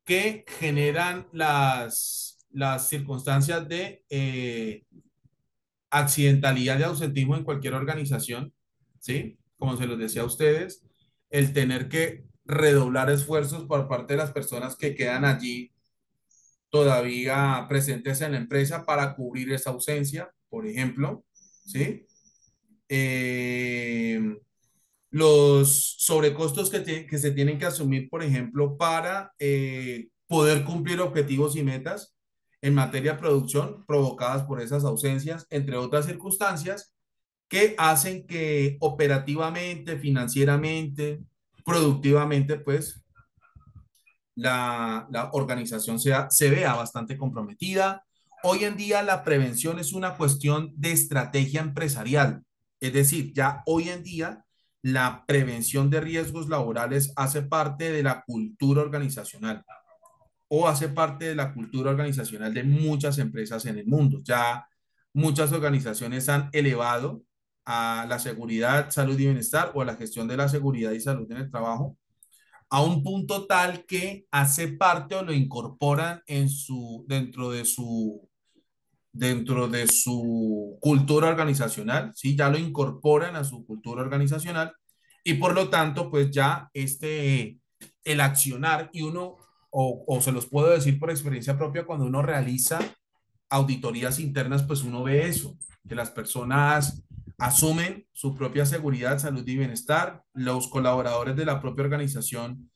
A: que generan las circunstancias de accidentalidad y ausentismo en cualquier organización, ¿sí? Como se los decía a ustedes, el tener que redoblar esfuerzos por parte de las personas que quedan allí todavía presentes en la empresa para cubrir esa ausencia, por ejemplo, ¿sí? Eh, los sobrecostos que se tienen que asumir, por ejemplo, para poder cumplir objetivos y metas en materia de producción provocadas por esas ausencias, entre otras circunstancias que hacen que operativamente, financieramente, productivamente, pues la organización se vea bastante comprometida. Hoy en día la prevención es una cuestión de estrategia empresarial, es decir, ya hoy en día la prevención de riesgos laborales hace parte de la cultura organizacional o hace parte de la cultura organizacional de muchas empresas en el mundo. Ya muchas organizaciones han elevado a la seguridad, salud y bienestar o a la gestión de la seguridad y salud en el trabajo a un punto tal que hace parte o lo incorporan en dentro de su cultura organizacional, ¿sí? Ya lo incorporan a su cultura organizacional y por lo tanto, pues ya el accionar y uno, o se los puedo decir por experiencia propia, cuando uno realiza auditorías internas, pues uno ve eso, que las personas asumen su propia seguridad, salud y bienestar, los colaboradores de la propia organización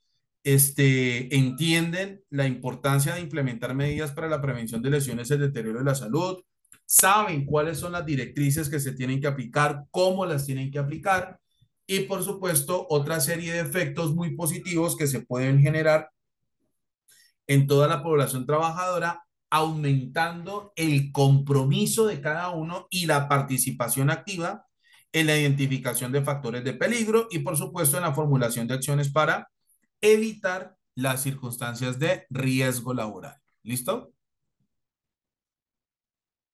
A: entienden la importancia de implementar medidas para la prevención de lesiones y el deterioro de la salud, saben cuáles son las directrices que se tienen que aplicar, cómo las tienen que aplicar y por supuesto otra serie de efectos muy positivos que se pueden generar en toda la población trabajadora, aumentando el compromiso de cada uno y la participación activa en la identificación de factores de peligro y, por supuesto, en la formulación de acciones para evitar las circunstancias de riesgo laboral. ¿Listo?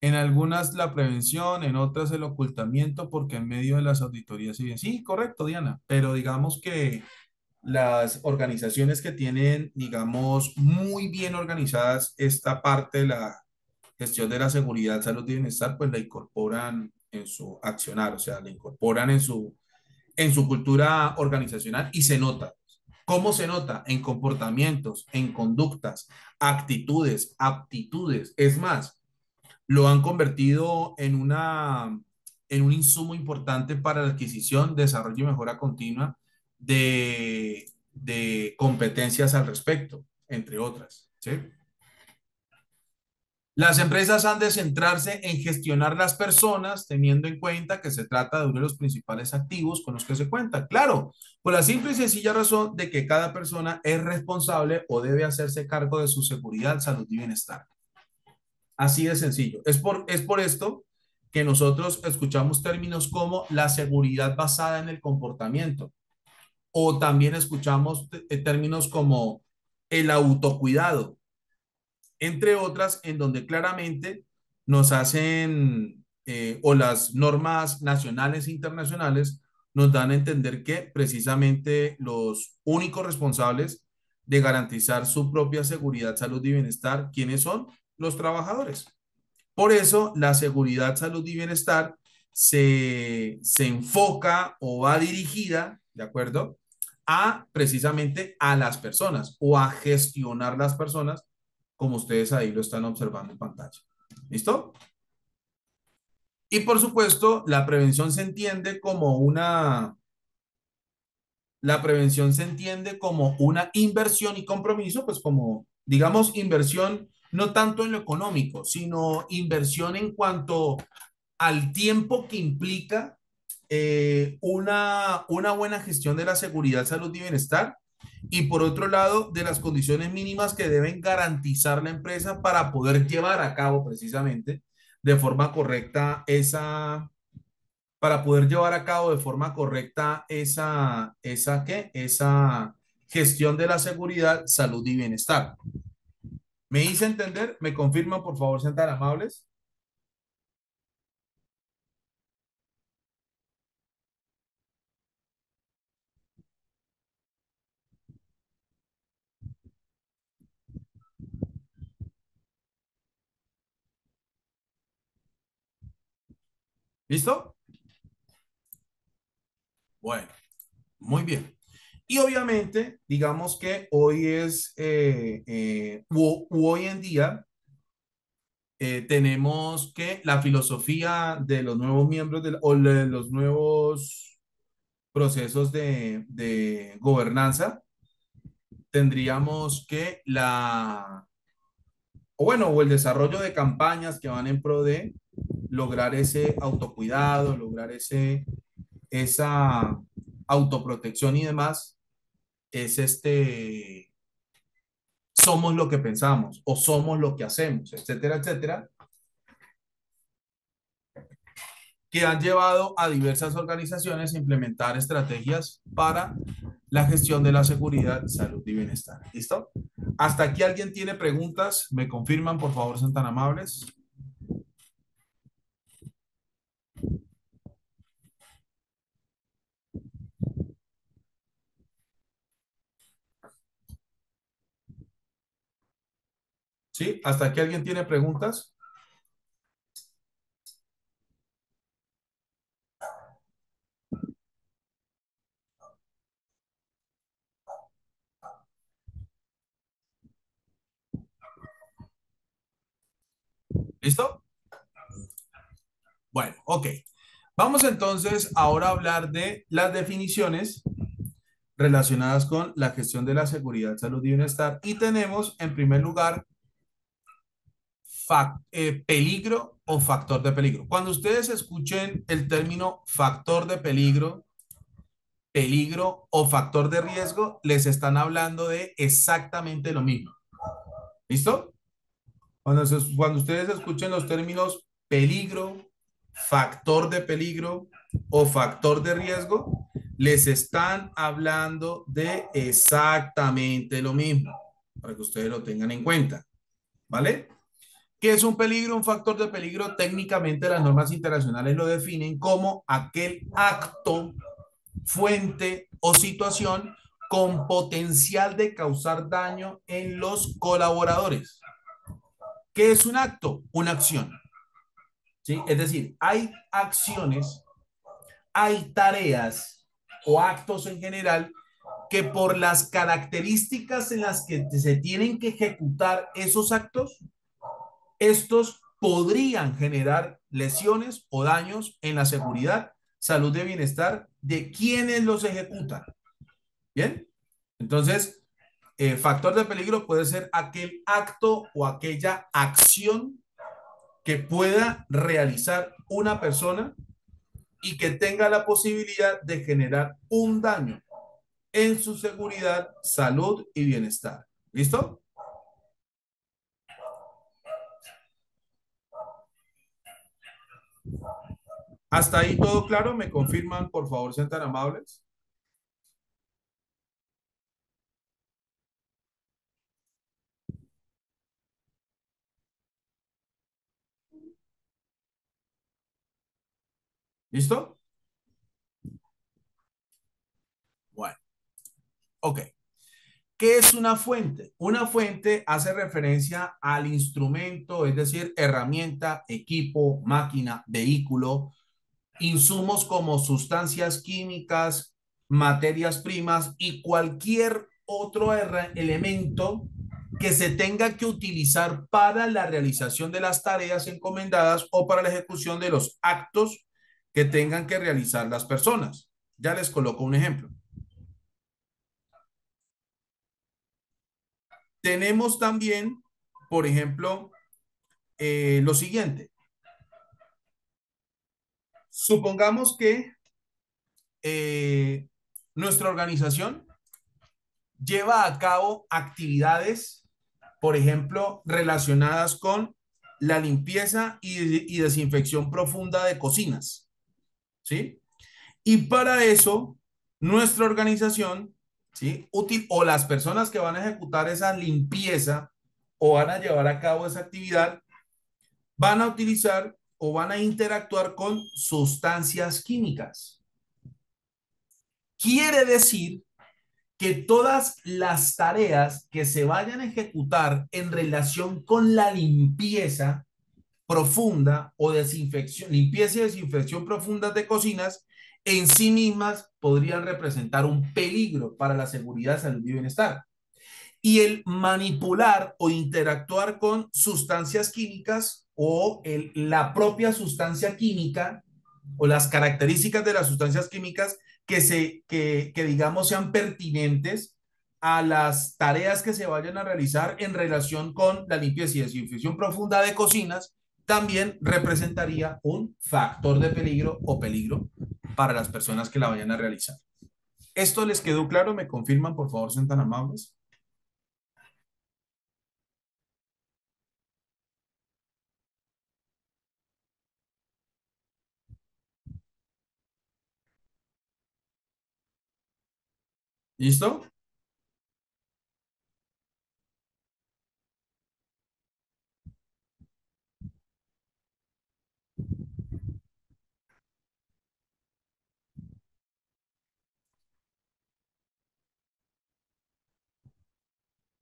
A: En algunas la prevención, en otras el ocultamiento, porque en medio de las auditorías, sí, correcto, Diana, pero digamos que las organizaciones que tienen, digamos, muy bien organizadas esta parte de la gestión de la seguridad, salud y bienestar, pues la incorporan en su accionar, o sea, la incorporan en su cultura organizacional y se nota. ¿Cómo se nota? En comportamientos, en conductas, actitudes, aptitudes. Es más, lo han convertido en un insumo importante para la adquisición, desarrollo y mejora continua de competencias al respecto, entre otras. ¿Sí? Las empresas han de centrarse en gestionar las personas, teniendo en cuenta que se trata de uno de los principales activos con los que se cuenta. Claro, por la simple y sencilla razón de que cada persona es responsable o debe hacerse cargo de su seguridad, salud y bienestar. Así de sencillo. Es por esto que nosotros escuchamos términos como la seguridad basada en el comportamiento o también escuchamos términos como el autocuidado, entre otras, en donde claramente nos hacen o las normas nacionales e internacionales nos dan a entender que precisamente los únicos responsables de garantizar su propia seguridad, salud y bienestar, ¿quiénes son? Los trabajadores. Por eso, la seguridad, salud y bienestar se enfoca o va dirigida, ¿de acuerdo? A precisamente a las personas o a gestionar las personas, como ustedes ahí lo están observando en pantalla. ¿Listo? Y por supuesto, la prevención se entiende como una inversión y compromiso, pues como, digamos, inversión no tanto en lo económico, sino inversión en cuanto al tiempo que implica una buena gestión de la seguridad, salud y bienestar, y por otro lado, de las condiciones mínimas que deben garantizar la empresa para poder llevar a cabo precisamente de forma correcta para poder llevar a cabo de forma correcta ¿qué? Esa gestión de la seguridad, salud y bienestar. ¿Me hice entender? ¿Me confirman, por favor, sean tan amables? ¿Listo? Bueno, muy bien. Y obviamente, digamos que hoy hoy en día, tenemos que la filosofía de los nuevos miembros o de los nuevos procesos de gobernanza, tendríamos que o el desarrollo de campañas que van en pro de lograr ese autocuidado, lograr esa autoprotección y demás, es somos lo que pensamos o somos lo que hacemos, etcétera, etcétera, que han llevado a diversas organizaciones a implementar estrategias para la gestión de la seguridad, salud y bienestar. ¿Listo? Hasta aquí alguien tiene preguntas, me confirman, por favor, son tan amables. ¿Sí? Hasta aquí alguien tiene preguntas. ¿Listo? Bueno, ok. Vamos entonces ahora a hablar de las definiciones relacionadas con la gestión de la seguridad, salud y bienestar. Y tenemos en primer lugar peligro o factor de peligro. Cuando ustedes escuchen el término factor de peligro, peligro o factor de riesgo, les están hablando de exactamente lo mismo. ¿Listo? Cuando ustedes escuchen los términos peligro, factor de peligro o factor de riesgo, les están hablando de exactamente lo mismo, para que ustedes lo tengan en cuenta, ¿vale? ¿Qué es un peligro? Un factor de peligro, técnicamente las normas internacionales lo definen como aquel acto, fuente o situación con potencial de causar daño en los colaboradores. ¿Qué es un acto? Una acción. ¿Sí? Es decir, hay acciones, hay tareas o actos en general que por las características en las que se tienen que ejecutar esos actos, estos podrían generar lesiones o daños en la seguridad, salud y bienestar de quienes los ejecutan. ¿Bien? Entonces, factor de peligro puede ser aquel acto o aquella acción que pueda realizar una persona y que tenga la posibilidad de generar un daño en su seguridad, salud y bienestar. ¿Listo? Hasta ahí todo claro. ¿Me confirman, por favor, sean tan amables? ¿Listo? Bueno, ok. ¿Qué es una fuente? Una fuente hace referencia al instrumento, es decir, herramienta, equipo, máquina, vehículo, insumos como sustancias químicas, materias primas y cualquier otro elemento que se tenga que utilizar para la realización de las tareas encomendadas o para la ejecución de los actos que tengan que realizar las personas. Ya les coloco un ejemplo. Tenemos también, por ejemplo, lo siguiente. Supongamos que nuestra organización lleva a cabo actividades, por ejemplo, relacionadas con la limpieza y desinfección profunda de cocinas, ¿sí? Y para eso, nuestra organización, ¿sí? Útil, o las personas que van a ejecutar esa limpieza o van a llevar a cabo esa actividad, van a utilizar o van a interactuar con sustancias químicas. Quiere decir que todas las tareas que se vayan a ejecutar en relación con la limpieza profunda o desinfección, limpieza y desinfección profundas de cocinas, en sí mismas podrían representar un peligro para la seguridad, salud y bienestar. Y el manipular o interactuar con sustancias químicas o la propia sustancia química o las características de las sustancias químicas que digamos sean pertinentes a las tareas que se vayan a realizar en relación con la limpieza y desinfección profunda de cocinas, también representaría un factor de peligro o peligro para las personas que la vayan a realizar. ¿Esto les quedó claro? ¿Me confirman, por favor, sean tan amables? ¿Listo?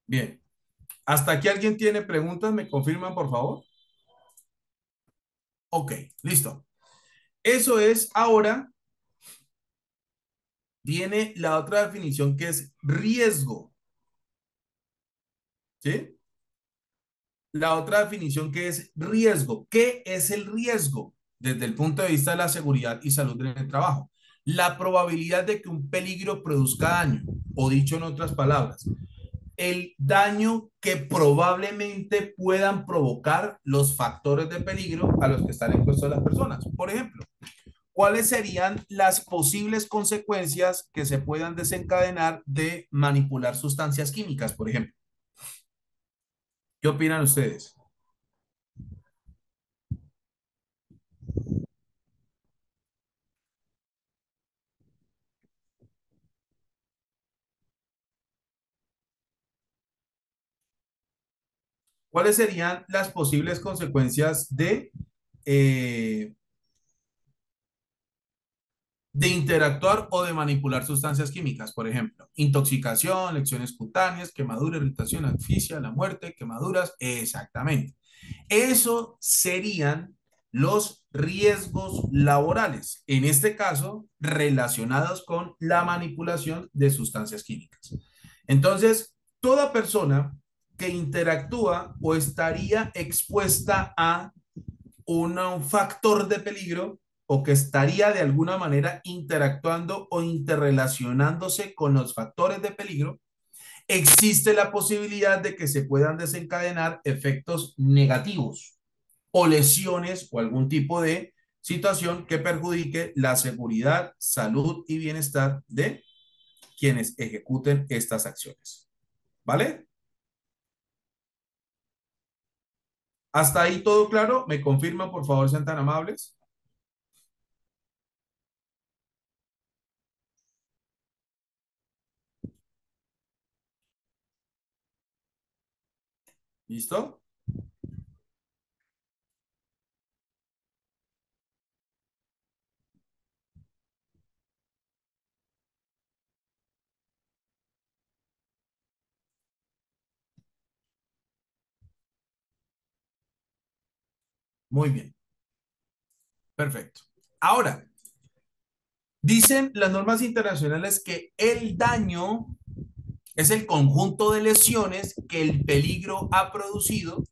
A: Bien. ¿Hasta aquí alguien tiene preguntas? ¿Me confirman, por favor? Ok, listo. Eso es, ahora viene la otra definición que es riesgo, ¿sí? La otra definición que es riesgo. ¿Qué es el riesgo? Desde el punto de vista de la seguridad y salud en el trabajo. La probabilidad de que un peligro produzca daño, o dicho en otras palabras, el daño que probablemente puedan provocar los factores de peligro a los que están expuestos las personas. Por ejemplo, ¿cuáles serían las posibles consecuencias que se puedan desencadenar de manipular sustancias químicas, por ejemplo? ¿Qué opinan ustedes? ¿Cuáles serían las posibles consecuencias eh, de interactuar o de manipular sustancias químicas? Por ejemplo, intoxicación, lesiones cutáneas, quemadura, irritación, asfixia, la muerte, quemaduras. Exactamente. Eso serían los riesgos laborales, en este caso relacionados con la manipulación de sustancias químicas. Entonces, toda persona que interactúa o estaría expuesta a un factor de peligro o que estaría de alguna manera interactuando o interrelacionándose con los factores de peligro, existe la posibilidad de que se puedan desencadenar efectos negativos o lesiones o algún tipo de situación que perjudique la seguridad, salud y bienestar de quienes ejecuten estas acciones. ¿Vale? Hasta ahí todo claro. ¿Me confirman, por favor, sean tan amables? ¿Listo? Muy bien. Perfecto. Ahora, dicen las normas internacionales que el daño es el conjunto de lesiones que el peligro ha producido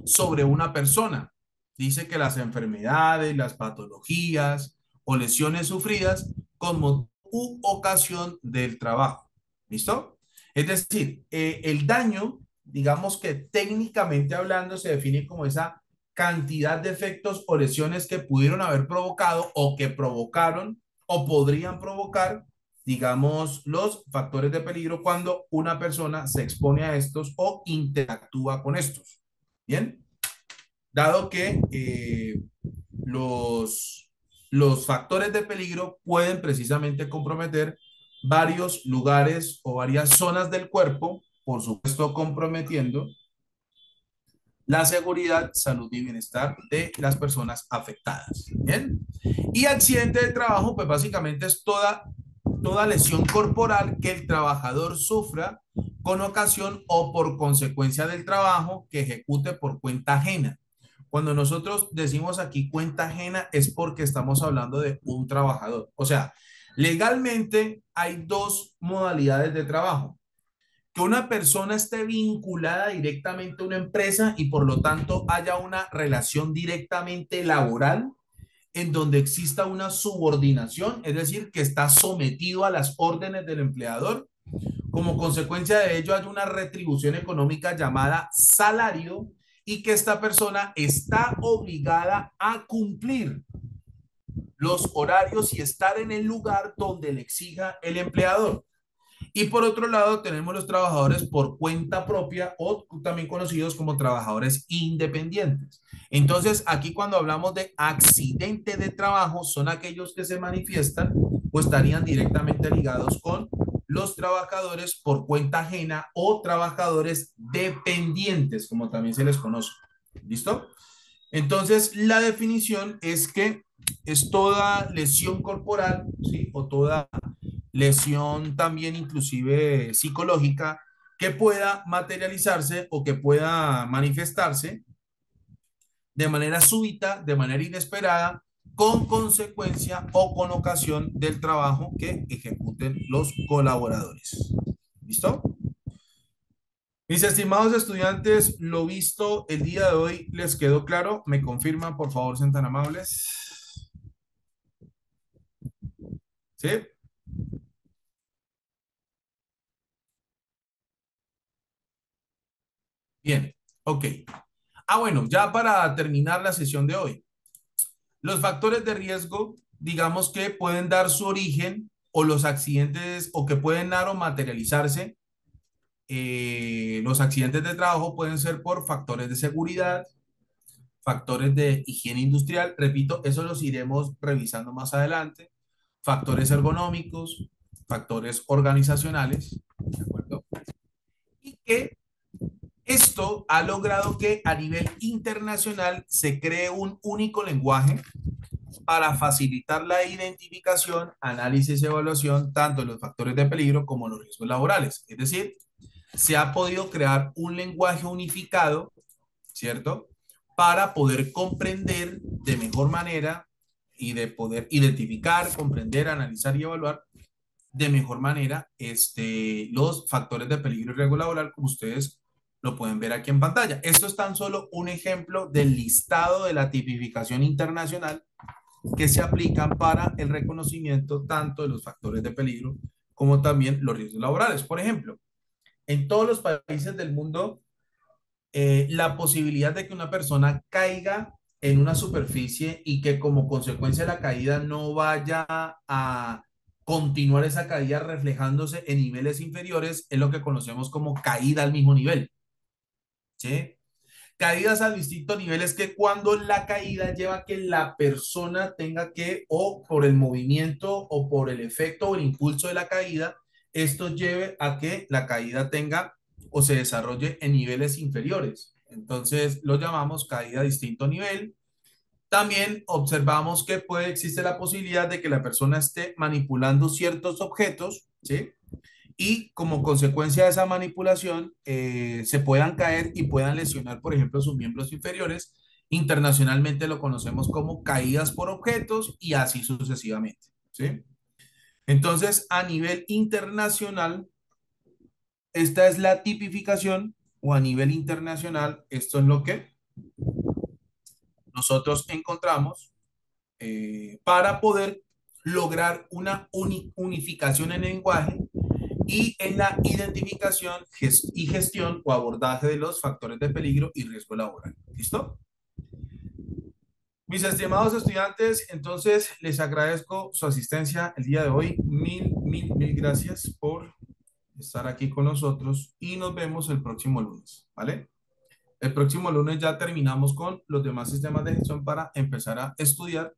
A: sobre una persona. Dice que las enfermedades, las patologías o lesiones sufridas como u ocasión del trabajo. ¿Listo? Es decir, el daño, digamos que técnicamente hablando, se define como esa cantidad de efectos o lesiones que pudieron haber provocado o que provocaron o podrían provocar, digamos, los factores de peligro cuando una persona se expone a estos o interactúa con estos. Bien, dado que los, los factores de peligro pueden precisamente comprometer varios lugares o varias zonas del cuerpo, por supuesto comprometiendo la seguridad, salud y bienestar de las personas afectadas. Bien. Y accidente de trabajo, pues básicamente es toda lesión corporal que el trabajador sufra con ocasión o por consecuencia del trabajo que ejecute por cuenta ajena. Cuando nosotros decimos aquí cuenta ajena es porque estamos hablando de un trabajador. O sea, legalmente hay dos modalidades de trabajo: que una persona esté vinculada directamente a una empresa y por lo tanto haya una relación directamente laboral en donde exista una subordinación, es decir, que está sometido a las órdenes del empleador. Como consecuencia de ello hay una retribución económica llamada salario y que esta persona está obligada a cumplir los horarios y estar en el lugar donde le exija el empleador. Y por otro lado, tenemos los trabajadores por cuenta propia o también conocidos como trabajadores independientes. Entonces, aquí cuando hablamos de accidente de trabajo, son aquellos que se manifiestan o estarían directamente ligados con los trabajadores por cuenta ajena o trabajadores dependientes, como también se les conoce. ¿Listo? Entonces, la definición es que es toda lesión corporal, ¿sí? O toda lesión también inclusive psicológica que pueda materializarse o que pueda manifestarse de manera súbita, de manera inesperada, con consecuencia o con ocasión del trabajo que ejecuten los colaboradores. ¿Listo? Mis estimados estudiantes, lo visto el día de hoy les quedó claro. ¿Me confirman, por favor, sean tan amables? ¿Sí? Bien, ok. Ah, bueno, ya para terminar la sesión de hoy. Los factores de riesgo, digamos que pueden dar su origen o los accidentes o que pueden dar o materializarse. Los accidentes de trabajo pueden ser por factores de seguridad, factores de higiene industrial. Repito, eso los iremos revisando más adelante. Factores ergonómicos, factores organizacionales, ¿de acuerdo? Y que Esto ha logrado que a nivel internacional se cree un único lenguaje para facilitar la identificación, análisis y evaluación tanto de los factores de peligro como los riesgos laborales. Es decir, se ha podido crear un lenguaje unificado, ¿cierto? Para poder comprender de mejor manera y de poder identificar, comprender, analizar y evaluar de mejor manera los factores de peligro y riesgo laboral, como ustedes lo pueden ver aquí en pantalla. Esto es tan solo un ejemplo del listado de la tipificación internacional que se aplican para el reconocimiento tanto de los factores de peligro como también los riesgos laborales. Por ejemplo, en todos los países del mundo, la posibilidad de que una persona caiga en una superficie y que como consecuencia de la caída no vaya a continuar esa caída reflejándose en niveles inferiores es lo que conocemos como caída al mismo nivel, ¿sí? Caídas a distintos niveles que cuando la caída lleva a que la persona tenga que, o por el movimiento, o por el efecto o el impulso de la caída, esto lleve a que la caída tenga o se desarrolle en niveles inferiores. Entonces lo llamamos caída a distinto nivel. También observamos que puede, existe la posibilidad de que la persona esté manipulando ciertos objetos, ¿sí? Y como consecuencia de esa manipulación se puedan caer y puedan lesionar, por ejemplo, sus miembros inferiores. Internacionalmente lo conocemos como caídas por objetos y así sucesivamente, ¿sí? Entonces, a nivel internacional, esta es la tipificación o a nivel internacional, esto es lo que nosotros encontramos para poder lograr una unificación en el lenguaje y en la identificación y gestión o abordaje de los factores de peligro y riesgo laboral. ¿Listo? Mis estimados estudiantes, entonces les agradezco su asistencia el día de hoy. Mil gracias por estar aquí con nosotros y nos vemos el próximo lunes, ¿vale? El próximo lunes ya terminamos con los demás sistemas de gestión para empezar a estudiar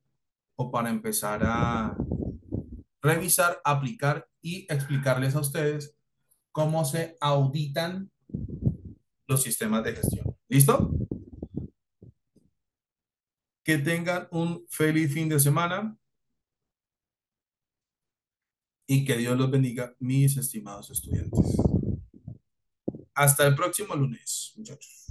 A: o para empezar a revisar, aplicar y explicarles a ustedes cómo se auditan los sistemas de gestión. ¿Listo? Que tengan un feliz fin de semana y que Dios los bendiga, mis estimados estudiantes. Hasta el próximo lunes, muchachos.